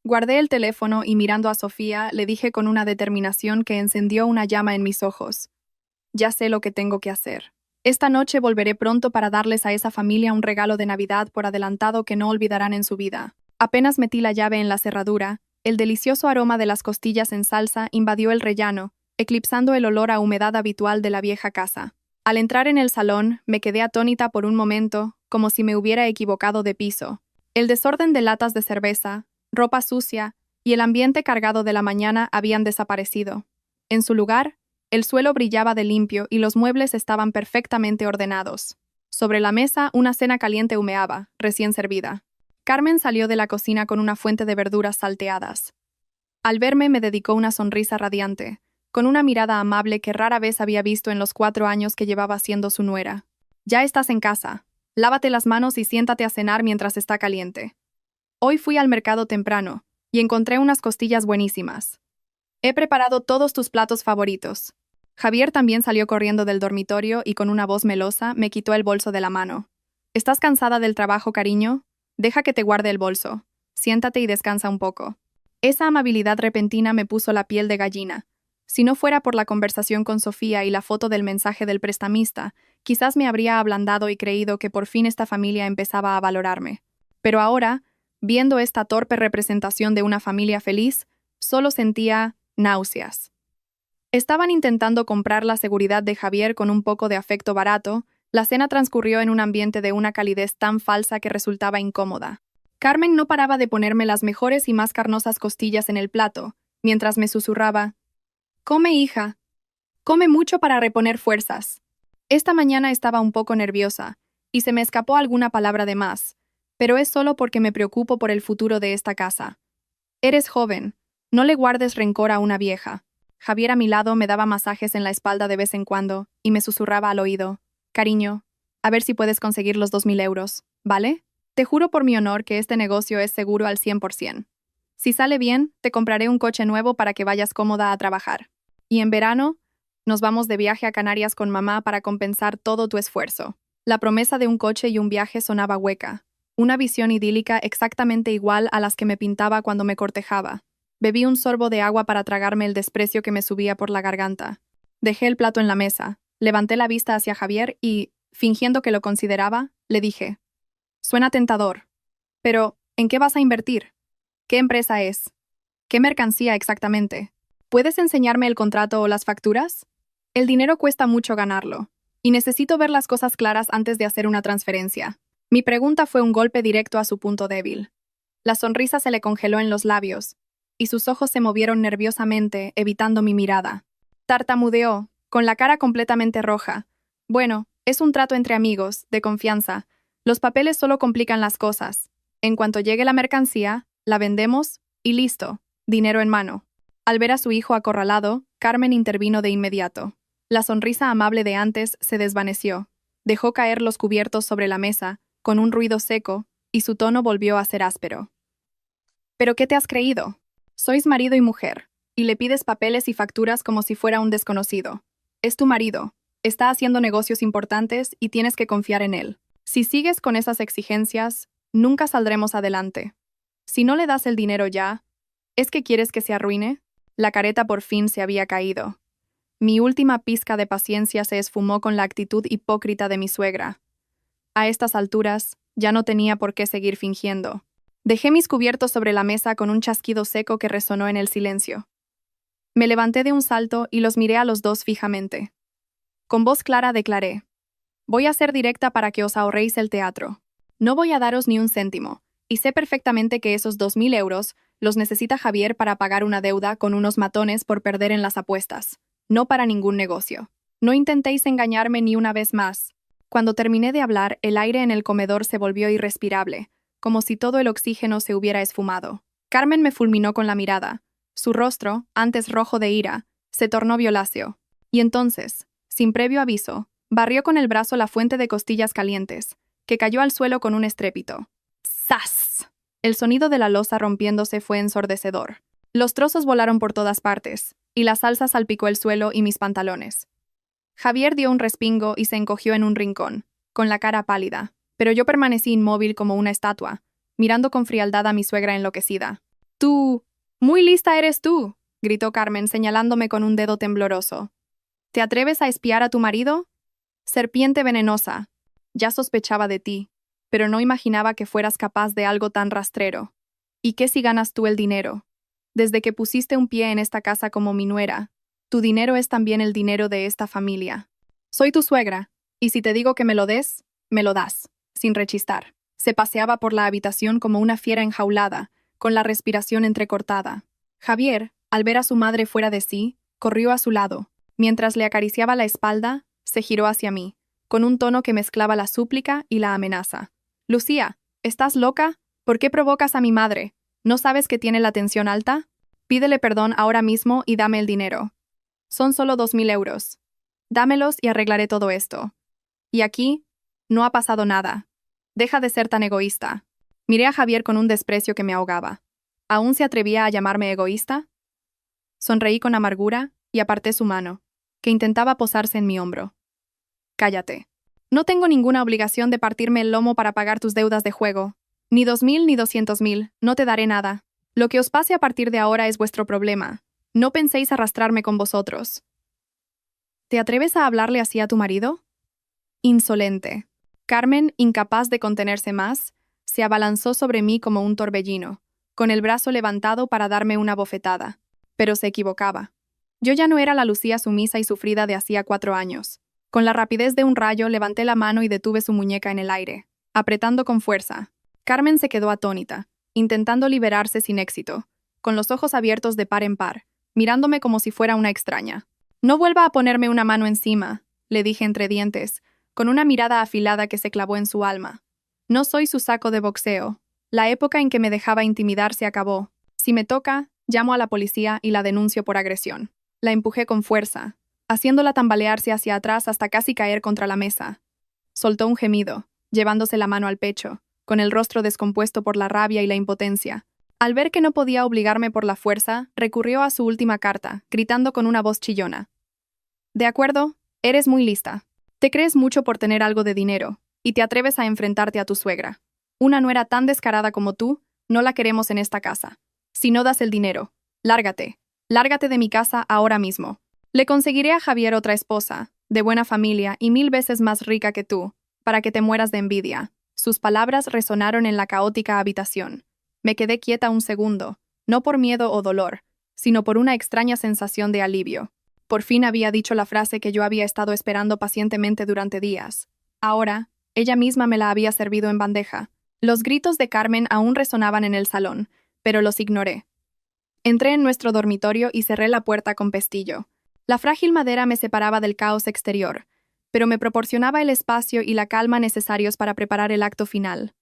Guardé el teléfono y mirando a Sofía, le dije con una determinación que encendió una llama en mis ojos. Ya sé lo que tengo que hacer. Esta noche volveré pronto para darles a esa familia un regalo de Navidad por adelantado que no olvidarán en su vida. Apenas metí la llave en la cerradura, el delicioso aroma de las costillas en salsa invadió el rellano, eclipsando el olor a humedad habitual de la vieja casa. Al entrar en el salón, me quedé atónita por un momento, como si me hubiera equivocado de piso. El desorden de latas de cerveza, ropa sucia y el ambiente cargado de la mañana habían desaparecido. En su lugar, el suelo brillaba de limpio y los muebles estaban perfectamente ordenados. Sobre la mesa, una cena caliente humeaba, recién servida. Carmen salió de la cocina con una fuente de verduras salteadas. Al verme me dedicó una sonrisa radiante, con una mirada amable que rara vez había visto en los 4 años que llevaba siendo su nuera. Ya estás en casa. Lávate las manos y siéntate a cenar mientras está caliente. Hoy fui al mercado temprano y encontré unas costillas buenísimas. He preparado todos tus platos favoritos. Javier también salió corriendo del dormitorio y con una voz melosa me quitó el bolso de la mano. ¿Estás cansada del trabajo, cariño? Deja que te guarde el bolso. Siéntate y descansa un poco. Esa amabilidad repentina me puso la piel de gallina. Si no fuera por la conversación con Sofía y la foto del mensaje del prestamista, quizás me habría ablandado y creído que por fin esta familia empezaba a valorarme. Pero ahora, viendo esta torpe representación de una familia feliz, solo sentía náuseas. Estaban intentando comprar la seguridad de Javier con un poco de afecto barato. La cena transcurrió en un ambiente de una calidez tan falsa que resultaba incómoda. Carmen no paraba de ponerme las mejores y más carnosas costillas en el plato, mientras me susurraba: «Come, hija. Come mucho para reponer fuerzas». Esta mañana estaba un poco nerviosa, y se me escapó alguna palabra de más, pero es solo porque me preocupo por el futuro de esta casa. Eres joven, no le guardes rencor a una vieja. Javier a mi lado me daba masajes en la espalda de vez en cuando, y me susurraba al oído: «Cariño, a ver si puedes conseguir los 2.000 euros, ¿vale? Te juro por mi honor que este negocio es seguro al 100%. Si sale bien, te compraré un coche nuevo para que vayas cómoda a trabajar. Y en verano, Nos vamos de viaje a Canarias con mamá para compensar todo tu esfuerzo. La promesa de un coche y un viaje sonaba hueca. Una visión idílica exactamente igual a las que me pintaba cuando me cortejaba. Bebí un sorbo de agua para tragarme el desprecio que me subía por la garganta. Dejé el plato en la mesa, levanté la vista hacia Javier y, fingiendo que lo consideraba, le dije: «Suena tentador. Pero, ¿en qué vas a invertir? ¿Qué empresa es? ¿Qué mercancía exactamente? ¿Puedes enseñarme el contrato o las facturas? El dinero cuesta mucho ganarlo, y necesito ver las cosas claras antes de hacer una transferencia». Mi pregunta fue un golpe directo a su punto débil. La sonrisa se le congeló en los labios, y sus ojos se movieron nerviosamente, evitando mi mirada. Tartamudeó, con la cara completamente roja. «Bueno, es un trato entre amigos, de confianza. Los papeles solo complican las cosas. En cuanto llegue la mercancía, la vendemos, y listo, dinero en mano». Al ver a su hijo acorralado, Carmen intervino de inmediato. La sonrisa amable de antes se desvaneció. Dejó caer los cubiertos sobre la mesa, con un ruido seco, y su tono volvió a ser áspero. «¿Pero qué te has creído? Sois marido y mujer, y le pides papeles y facturas como si fuera un desconocido. Es tu marido, está haciendo negocios importantes y tienes que confiar en él. Si sigues con esas exigencias, nunca saldremos adelante. Si no le das el dinero ya, ¿es que quieres que se arruine?». La careta por fin se había caído. Mi última pizca de paciencia se esfumó con la actitud hipócrita de mi suegra. A estas alturas, ya no tenía por qué seguir fingiendo. Dejé mis cubiertos sobre la mesa con un chasquido seco que resonó en el silencio. Me levanté de un salto y los miré a los dos fijamente. Con voz clara declaré: «Voy a ser directa para que os ahorréis el teatro. No voy a daros ni un céntimo, y sé perfectamente que esos 2.000 euros los necesita Javier para pagar una deuda con unos matones por perder en las apuestas, no para ningún negocio. No intentéis engañarme ni una vez más». Cuando terminé de hablar, el aire en el comedor se volvió irrespirable, como si todo el oxígeno se hubiera esfumado. Carmen me fulminó con la mirada. Su rostro, antes rojo de ira, se tornó violáceo. Y entonces, sin previo aviso, barrió con el brazo la fuente de costillas calientes, que cayó al suelo con un estrépito. ¡Zas! El sonido de la loza rompiéndose fue ensordecedor. Los trozos volaron por todas partes, y la salsa salpicó el suelo y mis pantalones. Javier dio un respingo y se encogió en un rincón, con la cara pálida, pero yo permanecí inmóvil como una estatua, mirando con frialdad a mi suegra enloquecida. «Tú, muy lista eres tú», gritó Carmen señalándome con un dedo tembloroso. «¿Te atreves a espiar a tu marido? Serpiente venenosa. Ya sospechaba de ti, pero no imaginaba que fueras capaz de algo tan rastrero. ¿Y qué si ganas tú el dinero? Desde que pusiste un pie en esta casa como mi nuera, tu dinero es también el dinero de esta familia. Soy tu suegra, y si te digo que me lo des, me lo das», sin rechistar. Se paseaba por la habitación como una fiera enjaulada, con la respiración entrecortada. Javier, al ver a su madre fuera de sí, corrió a su lado. Mientras le acariciaba la espalda, se giró hacia mí, con un tono que mezclaba la súplica y la amenaza. «Lucía, ¿estás loca? ¿Por qué provocas a mi madre? ¿No sabes que tiene la tensión alta? Pídele perdón ahora mismo y dame el dinero. Son solo 2.000 euros. Dámelos y arreglaré todo esto. Y aquí, no ha pasado nada. Deja de ser tan egoísta». Miré a Javier con un desprecio que me ahogaba. ¿Aún se atrevía a llamarme egoísta? Sonreí con amargura y aparté su mano, que intentaba posarse en mi hombro. «Cállate. No tengo ninguna obligación de partirme el lomo para pagar tus deudas de juego. Ni 2.000 ni 200.000, no te daré nada. Lo que os pase a partir de ahora es vuestro problema. No penséis arrastrarme con vosotros». «¿Te atreves a hablarle así a tu marido?». Insolente. Carmen, incapaz de contenerse más, se abalanzó sobre mí como un torbellino, con el brazo levantado para darme una bofetada. Pero se equivocaba. Yo ya no era la Lucía sumisa y sufrida de hacía 4 años. Con la rapidez de un rayo levanté la mano y detuve su muñeca en el aire, apretando con fuerza. Carmen se quedó atónita, intentando liberarse sin éxito, con los ojos abiertos de par en par, mirándome como si fuera una extraña. «No vuelva a ponerme una mano encima», le dije entre dientes, con una mirada afilada que se clavó en su alma. «No soy su saco de boxeo. La época en que me dejaba intimidar se acabó. Si me toca, llamo a la policía y la denuncio por agresión». La empujé con fuerza, haciéndola tambalearse hacia atrás hasta casi caer contra la mesa. Soltó un gemido, llevándose la mano al pecho, con el rostro descompuesto por la rabia y la impotencia. Al ver que no podía obligarme por la fuerza, recurrió a su última carta, gritando con una voz chillona: De acuerdo, eres muy lista. Te crees mucho por tener algo de dinero, y te atreves a enfrentarte a tu suegra. Una nuera tan descarada como tú, no la queremos en esta casa. Si no das el dinero, lárgate. Lárgate de mi casa ahora mismo. Le conseguiré a Javier otra esposa, de buena familia y 1000 veces más rica que tú, para que te mueras de envidia. Sus palabras resonaron en la caótica habitación. Me quedé quieta un segundo, no por miedo o dolor, sino por una extraña sensación de alivio. Por fin había dicho la frase que yo había estado esperando pacientemente durante días. Ahora, ella misma me la había servido en bandeja. Los gritos de Carmen aún resonaban en el salón, pero los ignoré. Entré en nuestro dormitorio y cerré la puerta con pestillo. La frágil madera me separaba del caos exterior, pero me proporcionaba el espacio y la calma necesarios para preparar el acto final.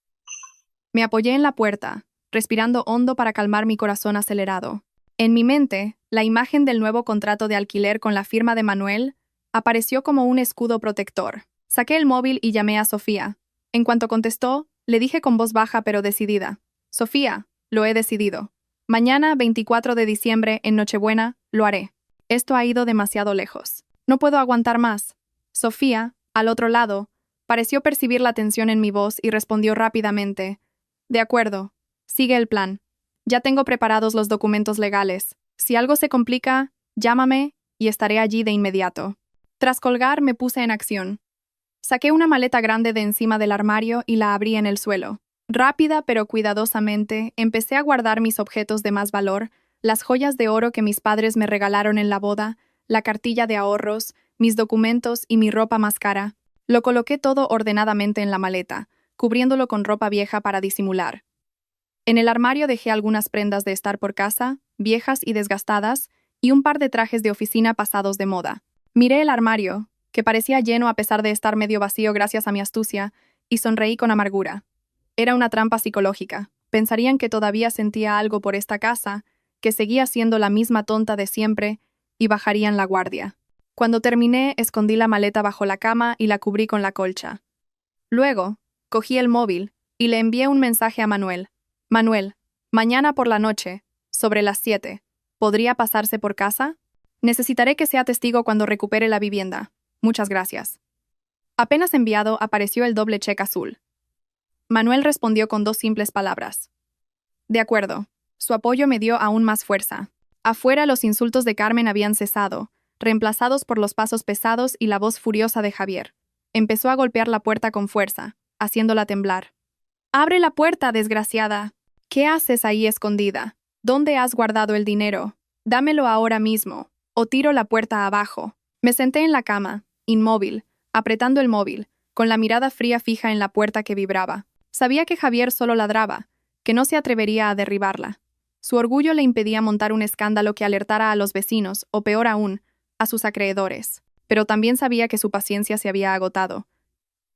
Me apoyé en la puerta, respirando hondo para calmar mi corazón acelerado. En mi mente, la imagen del nuevo contrato de alquiler con la firma de Manuel apareció como un escudo protector. Saqué el móvil y llamé a Sofía. En cuanto contestó, le dije con voz baja pero decidida: Sofía, lo he decidido. Mañana, 24 de diciembre, en Nochebuena, lo haré. Esto ha ido demasiado lejos. No puedo aguantar más. Sofía, al otro lado, pareció percibir la tensión en mi voz y respondió rápidamente: De acuerdo, sigue el plan. Ya tengo preparados los documentos legales. Si algo se complica, llámame y estaré allí de inmediato. Tras colgar, me puse en acción. Saqué una maleta grande de encima del armario y la abrí en el suelo. Rápida pero cuidadosamente, empecé a guardar mis objetos de más valor, las joyas de oro que mis padres me regalaron en la boda, la cartilla de ahorros, mis documentos y mi ropa más cara. Lo coloqué todo ordenadamente en la maleta, cubriéndolo con ropa vieja para disimular. En el armario dejé algunas prendas de estar por casa, viejas y desgastadas, y un par de trajes de oficina pasados de moda. Miré el armario, que parecía lleno a pesar de estar medio vacío gracias a mi astucia, y sonreí con amargura. Era una trampa psicológica. Pensarían que todavía sentía algo por esta casa, que seguía siendo la misma tonta de siempre, y bajarían la guardia. Cuando terminé, escondí la maleta bajo la cama y la cubrí con la colcha. Luego, cogí el móvil y le envié un mensaje a Manuel. Manuel, mañana por la noche, sobre las 7, ¿podría pasarse por casa? Necesitaré que sea testigo cuando recupere la vivienda. Muchas gracias. Apenas enviado, apareció el doble cheque azul. Manuel respondió con 2 simples palabras. De acuerdo. Su apoyo me dio aún más fuerza. Afuera los insultos de Carmen habían cesado, reemplazados por los pasos pesados y la voz furiosa de Javier. Empezó a golpear la puerta con fuerza, haciéndola temblar. «¡Abre la puerta, desgraciada! ¿Qué haces ahí escondida? ¿Dónde has guardado el dinero? Dámelo ahora mismo, o tiro la puerta abajo». Me senté en la cama, inmóvil, apretando el móvil, con la mirada fría fija en la puerta que vibraba. Sabía que Javier solo ladraba, que no se atrevería a derribarla. Su orgullo le impedía montar un escándalo que alertara a los vecinos, o peor aún, a sus acreedores. Pero también sabía que su paciencia se había agotado.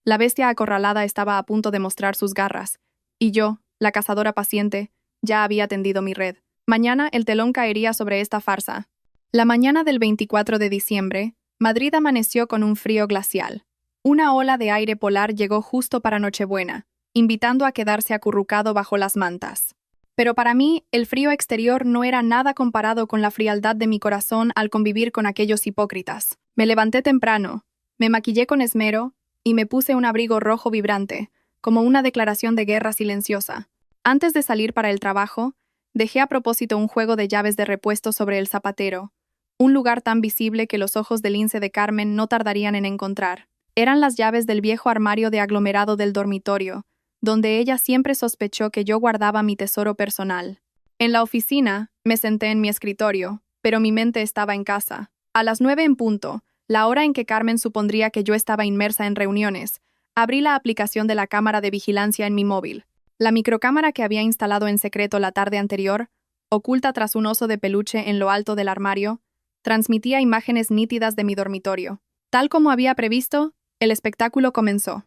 La bestia acorralada estaba a punto de mostrar sus garras, y yo, la cazadora paciente, ya había tendido mi red. Mañana el telón caería sobre esta farsa. La mañana del 24 de diciembre, Madrid amaneció con un frío glacial. Una ola de aire polar llegó justo para Nochebuena, invitando a quedarse acurrucado bajo las mantas. Pero para mí, el frío exterior no era nada comparado con la frialdad de mi corazón al convivir con aquellos hipócritas. Me levanté temprano, me maquillé con esmero y me puse un abrigo rojo vibrante, como una declaración de guerra silenciosa. Antes de salir para el trabajo, dejé a propósito un juego de llaves de repuesto sobre el zapatero, un lugar tan visible que los ojos del lince de Carmen no tardarían en encontrar. Eran las llaves del viejo armario de aglomerado del dormitorio, donde ella siempre sospechó que yo guardaba mi tesoro personal. En la oficina, me senté en mi escritorio, pero mi mente estaba en casa. A las 9 en punto, la hora en que Carmen supondría que yo estaba inmersa en reuniones, abrí la aplicación de la cámara de vigilancia en mi móvil. La microcámara que había instalado en secreto la tarde anterior, oculta tras un oso de peluche en lo alto del armario, transmitía imágenes nítidas de mi dormitorio. Tal como había previsto, el espectáculo comenzó.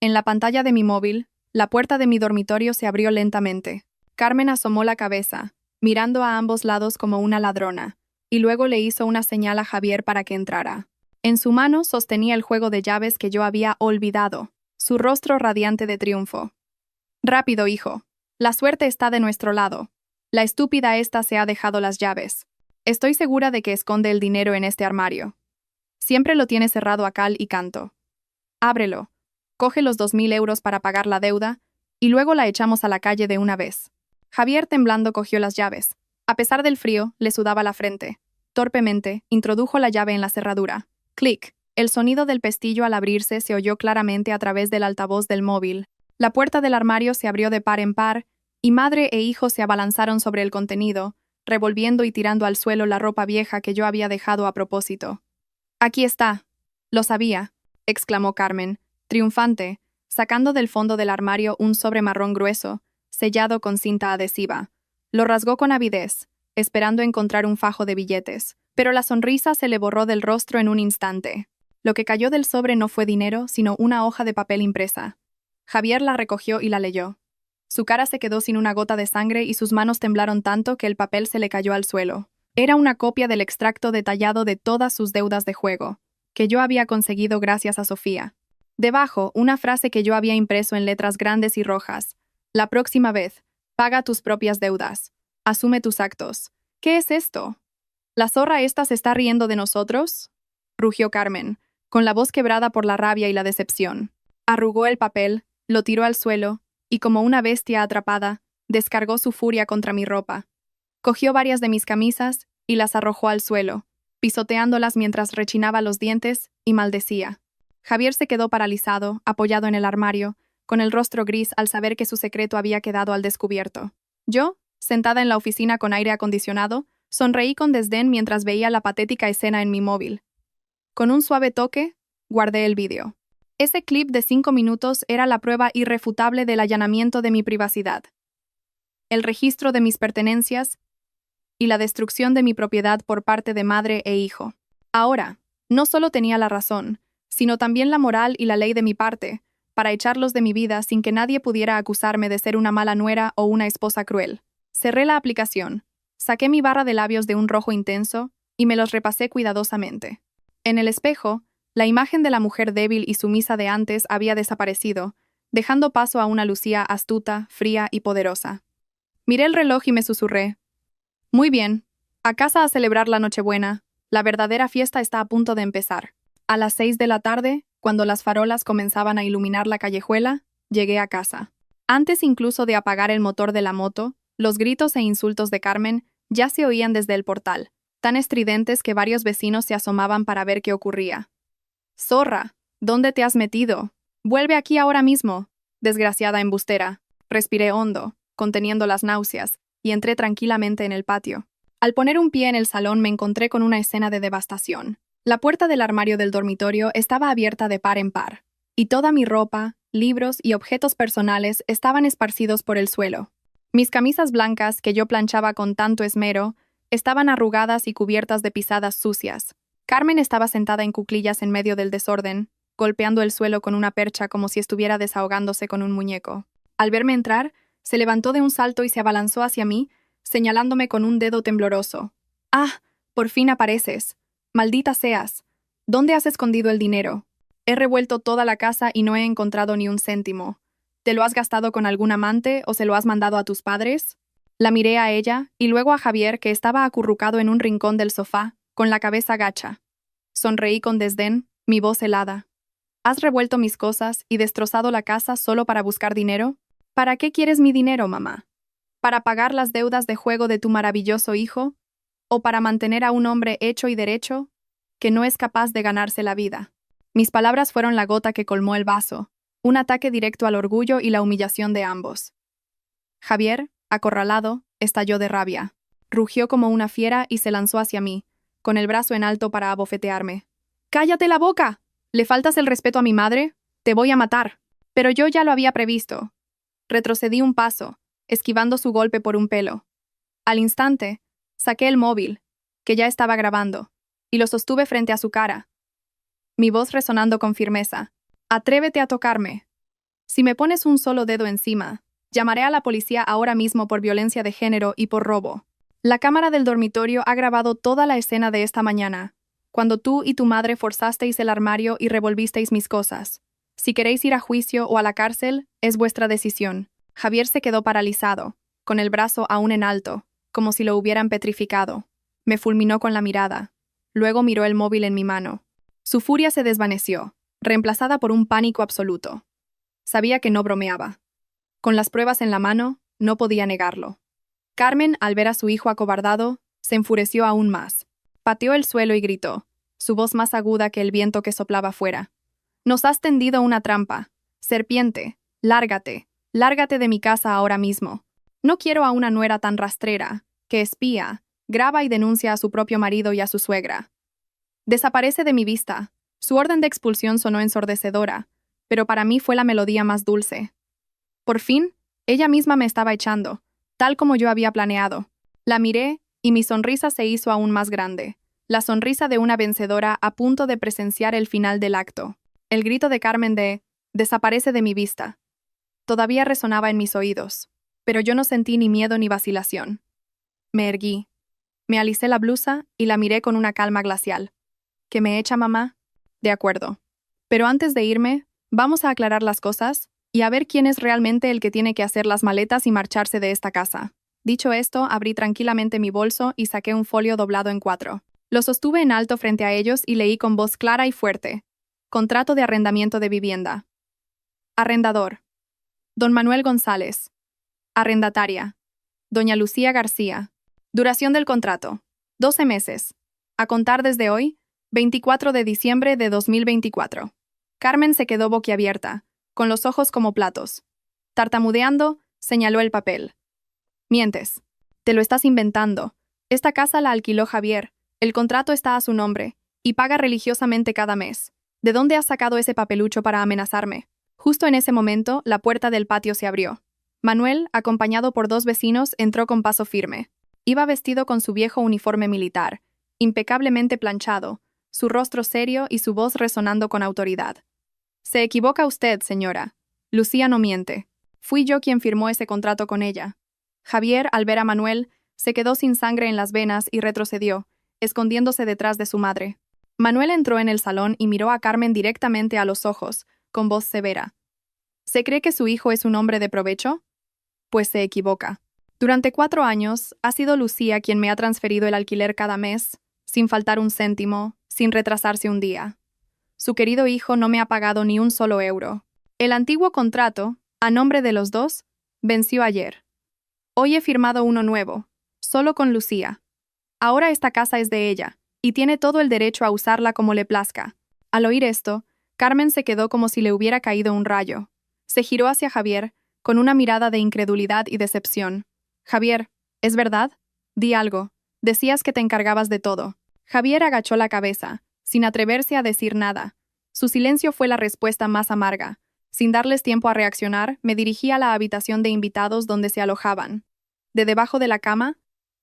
En la pantalla de mi móvil, la puerta de mi dormitorio se abrió lentamente. Carmen asomó la cabeza, mirando a ambos lados como una ladrona, y luego le hizo una señal a Javier para que entrara. En su mano sostenía el juego de llaves que yo había olvidado, su rostro radiante de triunfo. «Rápido, hijo. La suerte está de nuestro lado. La estúpida esta se ha dejado las llaves. Estoy segura de que esconde el dinero en este armario. Siempre lo tiene cerrado a cal y canto. Ábrelo. Coge los 2000 euros para pagar la deuda y luego la echamos a la calle de una vez. Javier, temblando, cogió las llaves. A pesar del frío, le sudaba la frente. Torpemente, introdujo la llave en la cerradura. Clic. El sonido del pestillo al abrirse se oyó claramente a través del altavoz del móvil. La puerta del armario se abrió de par en par y madre e hijo se abalanzaron sobre el contenido, revolviendo y tirando al suelo la ropa vieja que yo había dejado a propósito. «Aquí está». «Lo sabía», exclamó Carmen, triunfante, sacando del fondo del armario un sobre marrón grueso, sellado con cinta adhesiva. Lo rasgó con avidez, esperando encontrar un fajo de billetes, pero la sonrisa se le borró del rostro en un instante. Lo que cayó del sobre no fue dinero, sino una hoja de papel impresa. Javier la recogió y la leyó. Su cara se quedó sin una gota de sangre y sus manos temblaron tanto que el papel se le cayó al suelo. Era una copia del extracto detallado de todas sus deudas de juego, que yo había conseguido gracias a Sofía. Debajo, una frase que yo había impreso en letras grandes y rojas. «La próxima vez, paga tus propias deudas. Asume tus actos». «¿Qué es esto? ¿La zorra esta se está riendo de nosotros?», rugió Carmen, con la voz quebrada por la rabia y la decepción. Arrugó el papel, lo tiró al suelo, y como una bestia atrapada, descargó su furia contra mi ropa. Cogió varias de mis camisas y las arrojó al suelo, pisoteándolas mientras rechinaba los dientes y maldecía. Javier se quedó paralizado, apoyado en el armario, con el rostro gris al saber que su secreto había quedado al descubierto. Yo, sentada en la oficina con aire acondicionado, sonreí con desdén mientras veía la patética escena en mi móvil. Con un suave toque, guardé el vídeo. Ese clip de 5 minutos era la prueba irrefutable del allanamiento de mi privacidad, el registro de mis pertenencias y la destrucción de mi propiedad por parte de madre e hijo. Ahora, no solo tenía la razón, sino también la moral y la ley de mi parte, para echarlos de mi vida sin que nadie pudiera acusarme de ser una mala nuera o una esposa cruel. Cerré la aplicación, saqué mi barra de labios de un rojo intenso y me los repasé cuidadosamente. En el espejo, la imagen de la mujer débil y sumisa de antes había desaparecido, dejando paso a una Lucía astuta, fría y poderosa. Miré el reloj y me susurré. «Muy bien, a casa a celebrar la Nochebuena. La verdadera fiesta está a punto de empezar». A las 6 de la tarde, cuando las farolas comenzaban a iluminar la callejuela, llegué a casa. Antes incluso de apagar el motor de la moto, los gritos e insultos de Carmen ya se oían desde el portal, tan estridentes que varios vecinos se asomaban para ver qué ocurría. «Zorra, ¿dónde te has metido? Vuelve aquí ahora mismo, desgraciada embustera». Respiré hondo, conteniendo las náuseas, y entré tranquilamente en el patio. Al poner un pie en el salón me encontré con una escena de devastación. La puerta del armario del dormitorio estaba abierta de par en par, y toda mi ropa, libros y objetos personales estaban esparcidos por el suelo. Mis camisas blancas, que yo planchaba con tanto esmero, estaban arrugadas y cubiertas de pisadas sucias. Carmen estaba sentada en cuclillas en medio del desorden, golpeando el suelo con una percha como si estuviera desahogándose con un muñeco. Al verme entrar, se levantó de un salto y se abalanzó hacia mí, señalándome con un dedo tembloroso. «Ah, por fin apareces. Maldita seas. ¿Dónde has escondido el dinero? He revuelto toda la casa y no he encontrado ni un céntimo. ¿Te lo has gastado con algún amante o se lo has mandado a tus padres?» La miré a ella y luego a Javier, que estaba acurrucado en un rincón del sofá, con la cabeza gacha. Sonreí con desdén, mi voz helada. «¿Has revuelto mis cosas y destrozado la casa solo para buscar dinero? ¿Para qué quieres mi dinero, mamá? ¿Para pagar las deudas de juego de tu maravilloso hijo? ¿O para mantener a un hombre hecho y derecho que no es capaz de ganarse la vida?» Mis palabras fueron la gota que colmó el vaso, un ataque directo al orgullo y la humillación de ambos. Javier, acorralado, estalló de rabia. Rugió como una fiera y se lanzó hacia mí, con el brazo en alto para abofetearme. «¡Cállate la boca! ¿Le faltas el respeto a mi madre? Te voy a matar». Pero yo ya lo había previsto. Retrocedí un paso, esquivando su golpe por un pelo. Al instante, saqué el móvil, que ya estaba grabando, y lo sostuve frente a su cara. Mi voz resonando con firmeza. «Atrévete a tocarme. Si me pones un solo dedo encima, llamaré a la policía ahora mismo por violencia de género y por robo». La cámara del dormitorio ha grabado toda la escena de esta mañana, cuando tú y tu madre forzasteis el armario y revolvisteis mis cosas. Si queréis ir a juicio o a la cárcel, es vuestra decisión. Javier se quedó paralizado, con el brazo aún en alto, como si lo hubieran petrificado. Me fulminó con la mirada. Luego miró el móvil en mi mano. Su furia se desvaneció, reemplazada por un pánico absoluto. Sabía que no bromeaba. Con las pruebas en la mano, no podía negarlo. Carmen, al ver a su hijo acobardado, se enfureció aún más. Pateó el suelo y gritó, su voz más aguda que el viento que soplaba fuera. «Nos has tendido una trampa. Serpiente, lárgate, lárgate de mi casa ahora mismo. No quiero a una nuera tan rastrera, que espía, graba y denuncia a su propio marido y a su suegra. Desaparece de mi vista». Su orden de expulsión sonó ensordecedora, pero para mí fue la melodía más dulce. Por fin, ella misma me estaba echando, tal como yo había planeado. La miré, y mi sonrisa se hizo aún más grande, la sonrisa de una vencedora a punto de presenciar el final del acto. El grito de Carmen de «desaparece de mi vista» todavía resonaba en mis oídos, pero yo no sentí ni miedo ni vacilación. Me erguí, me alicé la blusa y la miré con una calma glacial. ¿Que me echa mamá? De acuerdo. Pero antes de irme, vamos a aclarar las cosas y a ver quién es realmente el que tiene que hacer las maletas y marcharse de esta casa. Dicho esto, abrí tranquilamente mi bolso y saqué un folio doblado en 4. Lo sostuve en alto frente a ellos y leí con voz clara y fuerte. Contrato de arrendamiento de vivienda. Arrendador: Don Manuel González. Arrendataria: Doña Lucía García. Duración del contrato: 12 meses. A contar desde hoy, 24 de diciembre de 2024. Carmen se quedó boquiabierta, con los ojos como platos. Tartamudeando, señaló el papel. «Mientes. Te lo estás inventando. Esta casa la alquiló Javier, el contrato está a su nombre, y paga religiosamente cada mes. ¿De dónde has sacado ese papelucho para amenazarme?» Justo en ese momento, la puerta del patio se abrió. Manuel, acompañado por 2 vecinos, entró con paso firme. Iba vestido con su viejo uniforme militar, impecablemente planchado, su rostro serio y su voz resonando con autoridad. «Se equivoca usted, señora. Lucía no miente. Fui yo quien firmó ese contrato con ella». Javier, al ver a Manuel, se quedó sin sangre en las venas y retrocedió, escondiéndose detrás de su madre. Manuel entró en el salón y miró a Carmen directamente a los ojos, con voz severa. ¿Se cree que su hijo es un hombre de provecho? Pues se equivoca. Durante 4 años, ha sido Lucía quien me ha transferido el alquiler cada mes, sin faltar un céntimo, sin retrasarse un día. Su querido hijo no me ha pagado ni un solo euro. El antiguo contrato, a nombre de los dos, venció ayer. Hoy he firmado uno nuevo, solo con Lucía. Ahora esta casa es de ella, y tiene todo el derecho a usarla como le plazca. Al oír esto, Carmen se quedó como si le hubiera caído un rayo. Se giró hacia Javier, con una mirada de incredulidad y decepción. «Javier, ¿es verdad? Di algo. Decías que te encargabas de todo». Javier agachó la cabeza, sin atreverse a decir nada. Su silencio fue la respuesta más amarga. Sin darles tiempo a reaccionar, me dirigí a la habitación de invitados donde se alojaban. De debajo de la cama,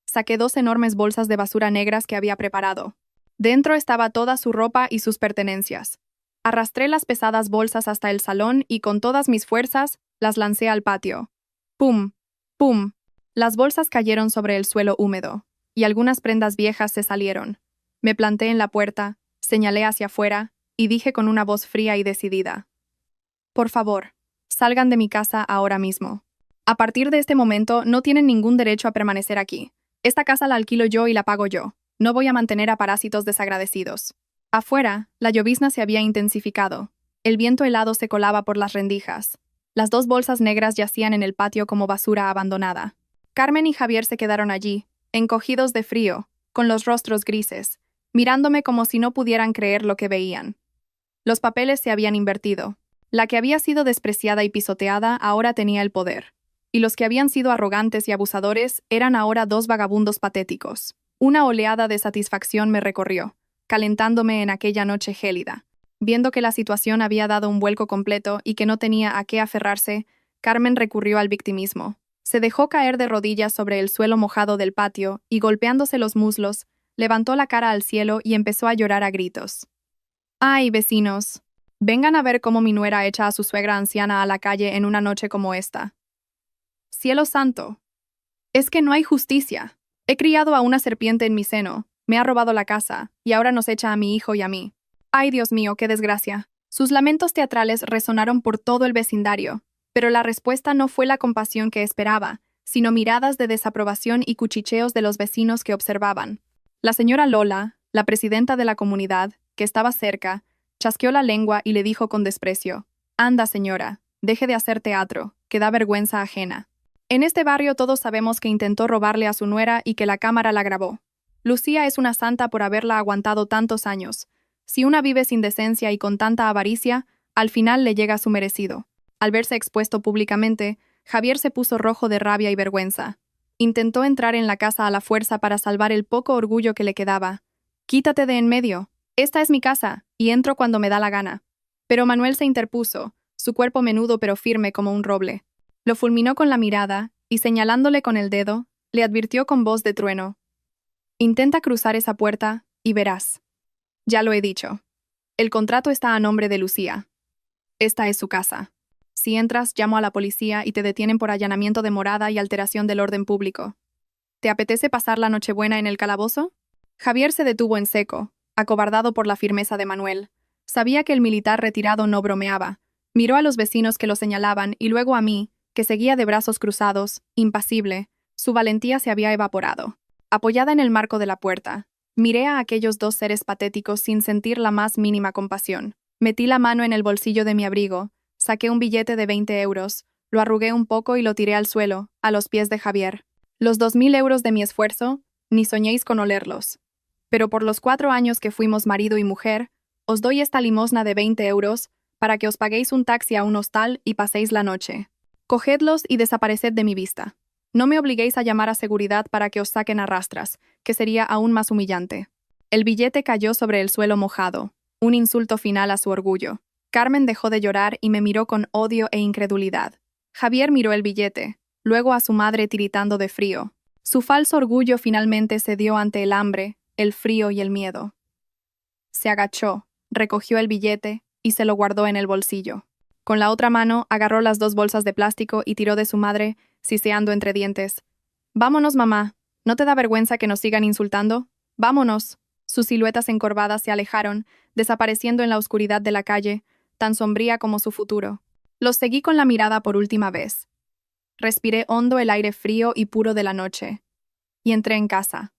saqué 2 enormes bolsas de basura negras que había preparado. Dentro estaba toda su ropa y sus pertenencias. Arrastré las pesadas bolsas hasta el salón y con todas mis fuerzas las lancé al patio. ¡Pum! ¡Pum! Las bolsas cayeron sobre el suelo húmedo, y algunas prendas viejas se salieron. Me planté en la puerta, señalé hacia afuera, y dije con una voz fría y decidida: «Por favor, salgan de mi casa ahora mismo. A partir de este momento no tienen ningún derecho a permanecer aquí. Esta casa la alquilo yo y la pago yo. No voy a mantener a parásitos desagradecidos». Afuera, la llovizna se había intensificado. El viento helado se colaba por las rendijas. Las 2 bolsas negras yacían en el patio como basura abandonada. Carmen y Javier se quedaron allí, encogidos de frío, con los rostros grises, mirándome como si no pudieran creer lo que veían. Los papeles se habían invertido. La que había sido despreciada y pisoteada ahora tenía el poder. Y los que habían sido arrogantes y abusadores eran ahora 2 vagabundos patéticos. Una oleada de satisfacción me recorrió, calentándome en aquella noche gélida. Viendo que la situación había dado un vuelco completo y que no tenía a qué aferrarse, Carmen recurrió al victimismo. Se dejó caer de rodillas sobre el suelo mojado del patio y, golpeándose los muslos, levantó la cara al cielo y empezó a llorar a gritos. «¡Ay, vecinos! Vengan a ver cómo mi nuera echa a su suegra anciana a la calle en una noche como esta. ¡Cielo santo! Es que no hay justicia. He criado a una serpiente en mi seno, me ha robado la casa, y ahora nos echa a mi hijo y a mí. ¡Ay, Dios mío, qué desgracia!». Sus lamentos teatrales resonaron por todo el vecindario, pero la respuesta no fue la compasión que esperaba, sino miradas de desaprobación y cuchicheos de los vecinos que observaban. La señora Lola, la presidenta de la comunidad, que estaba cerca, chasqueó la lengua y le dijo con desprecio: «Anda, señora, deje de hacer teatro, que da vergüenza ajena». En este barrio todos sabemos que intentó robarle a su nuera y que la cámara la grabó. Lucía es una santa por haberla aguantado tantos años. Si una vive sin decencia y con tanta avaricia, al final le llega su merecido. Al verse expuesto públicamente, Javier se puso rojo de rabia y vergüenza. Intentó entrar en la casa a la fuerza para salvar el poco orgullo que le quedaba. «Quítate de en medio. Esta es mi casa, y entro cuando me da la gana». Pero Manuel se interpuso, su cuerpo menudo pero firme como un roble. Lo fulminó con la mirada, y señalándole con el dedo, le advirtió con voz de trueno: «Intenta cruzar esa puerta, y verás». «Ya lo he dicho. El contrato está a nombre de Lucía. Esta es su casa. Si entras, llamo a la policía y te detienen por allanamiento de morada y alteración del orden público. ¿Te apetece pasar la Nochebuena en el calabozo?» Javier se detuvo en seco, acobardado por la firmeza de Manuel. Sabía que el militar retirado no bromeaba. Miró a los vecinos que lo señalaban y luego a mí, que seguía de brazos cruzados, impasible. Su valentía se había evaporado. Apoyada en el marco de la puerta, miré a aquellos dos seres patéticos sin sentir la más mínima compasión. Metí la mano en el bolsillo de mi abrigo, saqué un billete de 20 euros, lo arrugué un poco y lo tiré al suelo, a los pies de Javier. Los 2000 euros de mi esfuerzo, ni soñéis con olerlos. Pero por los 4 años que fuimos marido y mujer, os doy esta limosna de 20 euros para que os paguéis un taxi a un hostal y paséis la noche. Cogedlos y desapareced de mi vista. No me obliguéis a llamar a seguridad para que os saquen a rastras, que sería aún más humillante». El billete cayó sobre el suelo mojado, un insulto final a su orgullo. Carmen dejó de llorar y me miró con odio e incredulidad. Javier miró el billete, luego a su madre tiritando de frío. Su falso orgullo finalmente cedió ante el hambre, el frío y el miedo. Se agachó, recogió el billete y se lo guardó en el bolsillo. Con la otra mano agarró las 2 bolsas de plástico y tiró de su madre, siseando entre dientes: «Vámonos, mamá. ¿No te da vergüenza que nos sigan insultando? Vámonos». Sus siluetas encorvadas se alejaron, desapareciendo en la oscuridad de la calle, tan sombría como su futuro. Los seguí con la mirada por última vez. Respiré hondo el aire frío y puro de la noche. Y entré en casa.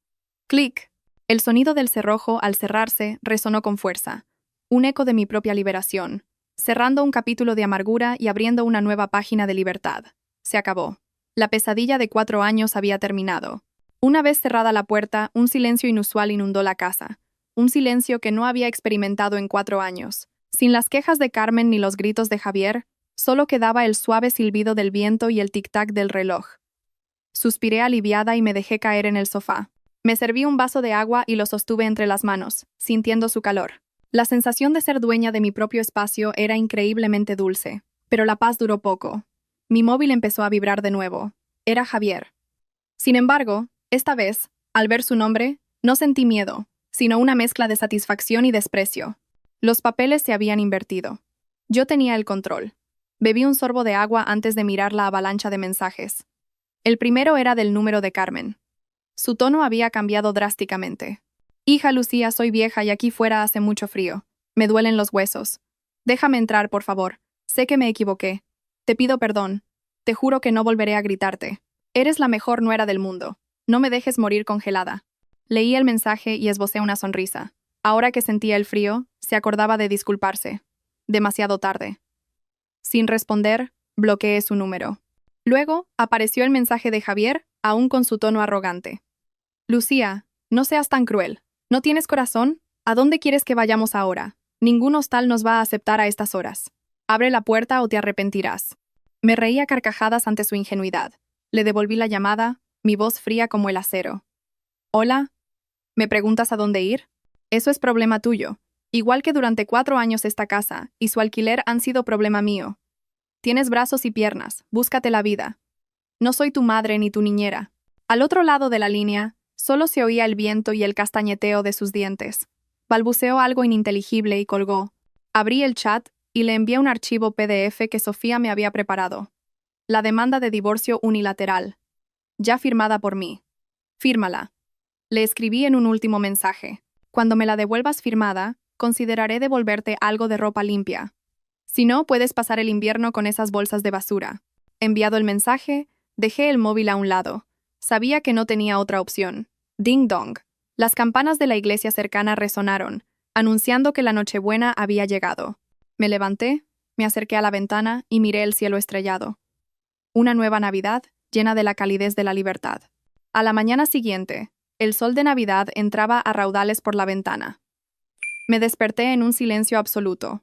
¡Clic! El sonido del cerrojo al cerrarse resonó con fuerza. Un eco de mi propia liberación, cerrando un capítulo de amargura y abriendo una nueva página de libertad. Se acabó. La pesadilla de 4 años había terminado. Una vez cerrada la puerta, un silencio inusual inundó la casa. Un silencio que no había experimentado en 4 años. Sin las quejas de Carmen ni los gritos de Javier, solo quedaba el suave silbido del viento y el tic-tac del reloj. Suspiré aliviada y me dejé caer en el sofá. Me serví un vaso de agua y lo sostuve entre las manos, sintiendo su calor. La sensación de ser dueña de mi propio espacio era increíblemente dulce, pero la paz duró poco. Mi móvil empezó a vibrar de nuevo. Era Javier. Sin embargo, esta vez, al ver su nombre, no sentí miedo, sino una mezcla de satisfacción y desprecio. Los papeles se habían invertido. Yo tenía el control. Bebí un sorbo de agua antes de mirar la avalancha de mensajes. El primero era del número de Carmen. Su tono había cambiado drásticamente. «Hija Lucía, soy vieja y aquí fuera hace mucho frío. Me duelen los huesos. Déjame entrar, por favor. Sé que me equivoqué. Te pido perdón. Te juro que no volveré a gritarte. Eres la mejor nuera del mundo. No me dejes morir congelada». Leí el mensaje y esbocé una sonrisa. Ahora que sentía el frío, se acordaba de disculparse. Demasiado tarde. Sin responder, bloqueé su número. Luego, apareció el mensaje de Javier, aún con su tono arrogante. «Lucía, no seas tan cruel. ¿No tienes corazón? ¿A dónde quieres que vayamos ahora? Ningún hostal nos va a aceptar a estas horas. Abre la puerta o te arrepentirás». Me reí a carcajadas ante su ingenuidad. Le devolví la llamada, mi voz fría como el acero. «Hola. ¿Me preguntas a dónde ir? Eso es problema tuyo. Igual que durante 4 años esta casa y su alquiler han sido problema mío. Tienes brazos y piernas, búscate la vida. No soy tu madre ni tu niñera». Al otro lado de la línea, solo se oía el viento y el castañeteo de sus dientes. Balbuceó algo ininteligible y colgó. Abrí el chat y le envié un archivo PDF que Sofía me había preparado. La demanda de divorcio unilateral. Ya firmada por mí. Fírmala. Le escribí en un último mensaje. Cuando me la devuelvas firmada, consideraré devolverte algo de ropa limpia. Si no, puedes pasar el invierno con esas bolsas de basura. Enviado el mensaje, dejé el móvil a un lado. Sabía que no tenía otra opción. Ding dong. Las campanas de la iglesia cercana resonaron. anunciando que la Nochebuena había llegado. Me levanté, me acerqué a la ventana y miré el cielo estrellado. Una nueva Navidad llena de la calidez de la libertad. A la mañana siguiente, el sol de Navidad entraba a raudales por la ventana. Me desperté en un silencio absoluto.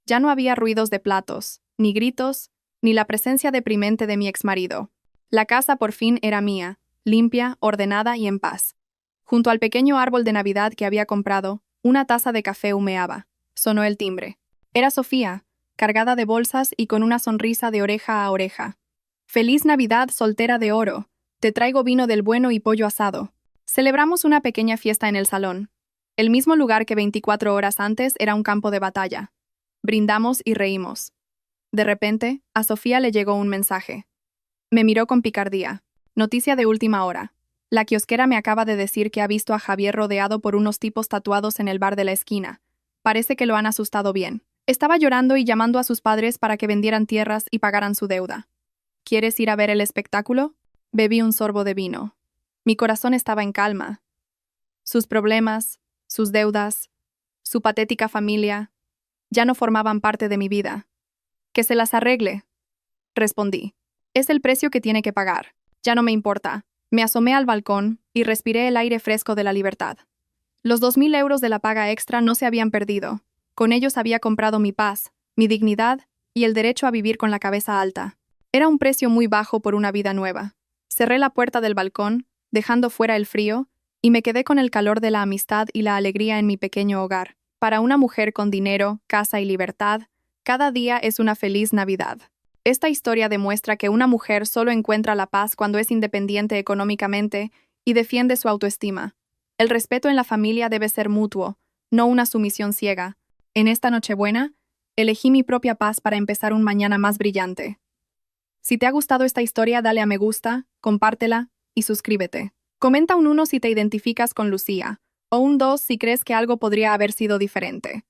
Ya no había ruidos de platos, ni gritos, ni la presencia deprimente de mi exmarido. La casa por fin era mía, limpia, ordenada y en paz. Junto al pequeño árbol de Navidad que había comprado, una taza de café humeaba. Sonó el timbre. Era Sofía, cargada de bolsas y con una sonrisa de oreja a oreja. «Feliz Navidad, soltera de oro. Te traigo vino del bueno y pollo asado». Celebramos una pequeña fiesta en el salón. El mismo lugar que 24 horas antes era un campo de batalla. Brindamos y reímos. De repente, a Sofía le llegó un mensaje. Me miró con picardía. Noticia de última hora. La kiosquera me acaba de decir que ha visto a Javier rodeado por unos tipos tatuados en el bar de la esquina. Parece que lo han asustado bien. Estaba llorando y llamando a sus padres para que vendieran tierras y pagaran su deuda. ¿Quieres ir a ver el espectáculo? Bebí un sorbo de vino. Mi corazón estaba en calma. Sus problemas, sus deudas, su patética familia, ya no formaban parte de mi vida. Que se las arregle, respondí. Es el precio que tiene que pagar. Ya no me importa. Me asomé al balcón y respiré el aire fresco de la libertad. Los 2.000 euros de la paga extra no se habían perdido. Con ellos había comprado mi paz, mi dignidad y el derecho a vivir con la cabeza alta. Era un precio muy bajo por una vida nueva. Cerré la puerta del balcón, dejando fuera el frío, y me quedé con el calor de la amistad y la alegría en mi pequeño hogar. Para una mujer con dinero, casa y libertad, cada día es una feliz Navidad. Esta historia demuestra que una mujer solo encuentra la paz cuando es independiente económicamente y defiende su autoestima. El respeto en la familia debe ser mutuo, no una sumisión ciega. En esta Nochebuena, elegí mi propia paz para empezar un mañana más brillante. Si te ha gustado esta historia, dale a me gusta, compártela y suscríbete. Comenta un 1 si te identificas con Lucía, o un 2 si crees que algo podría haber sido diferente.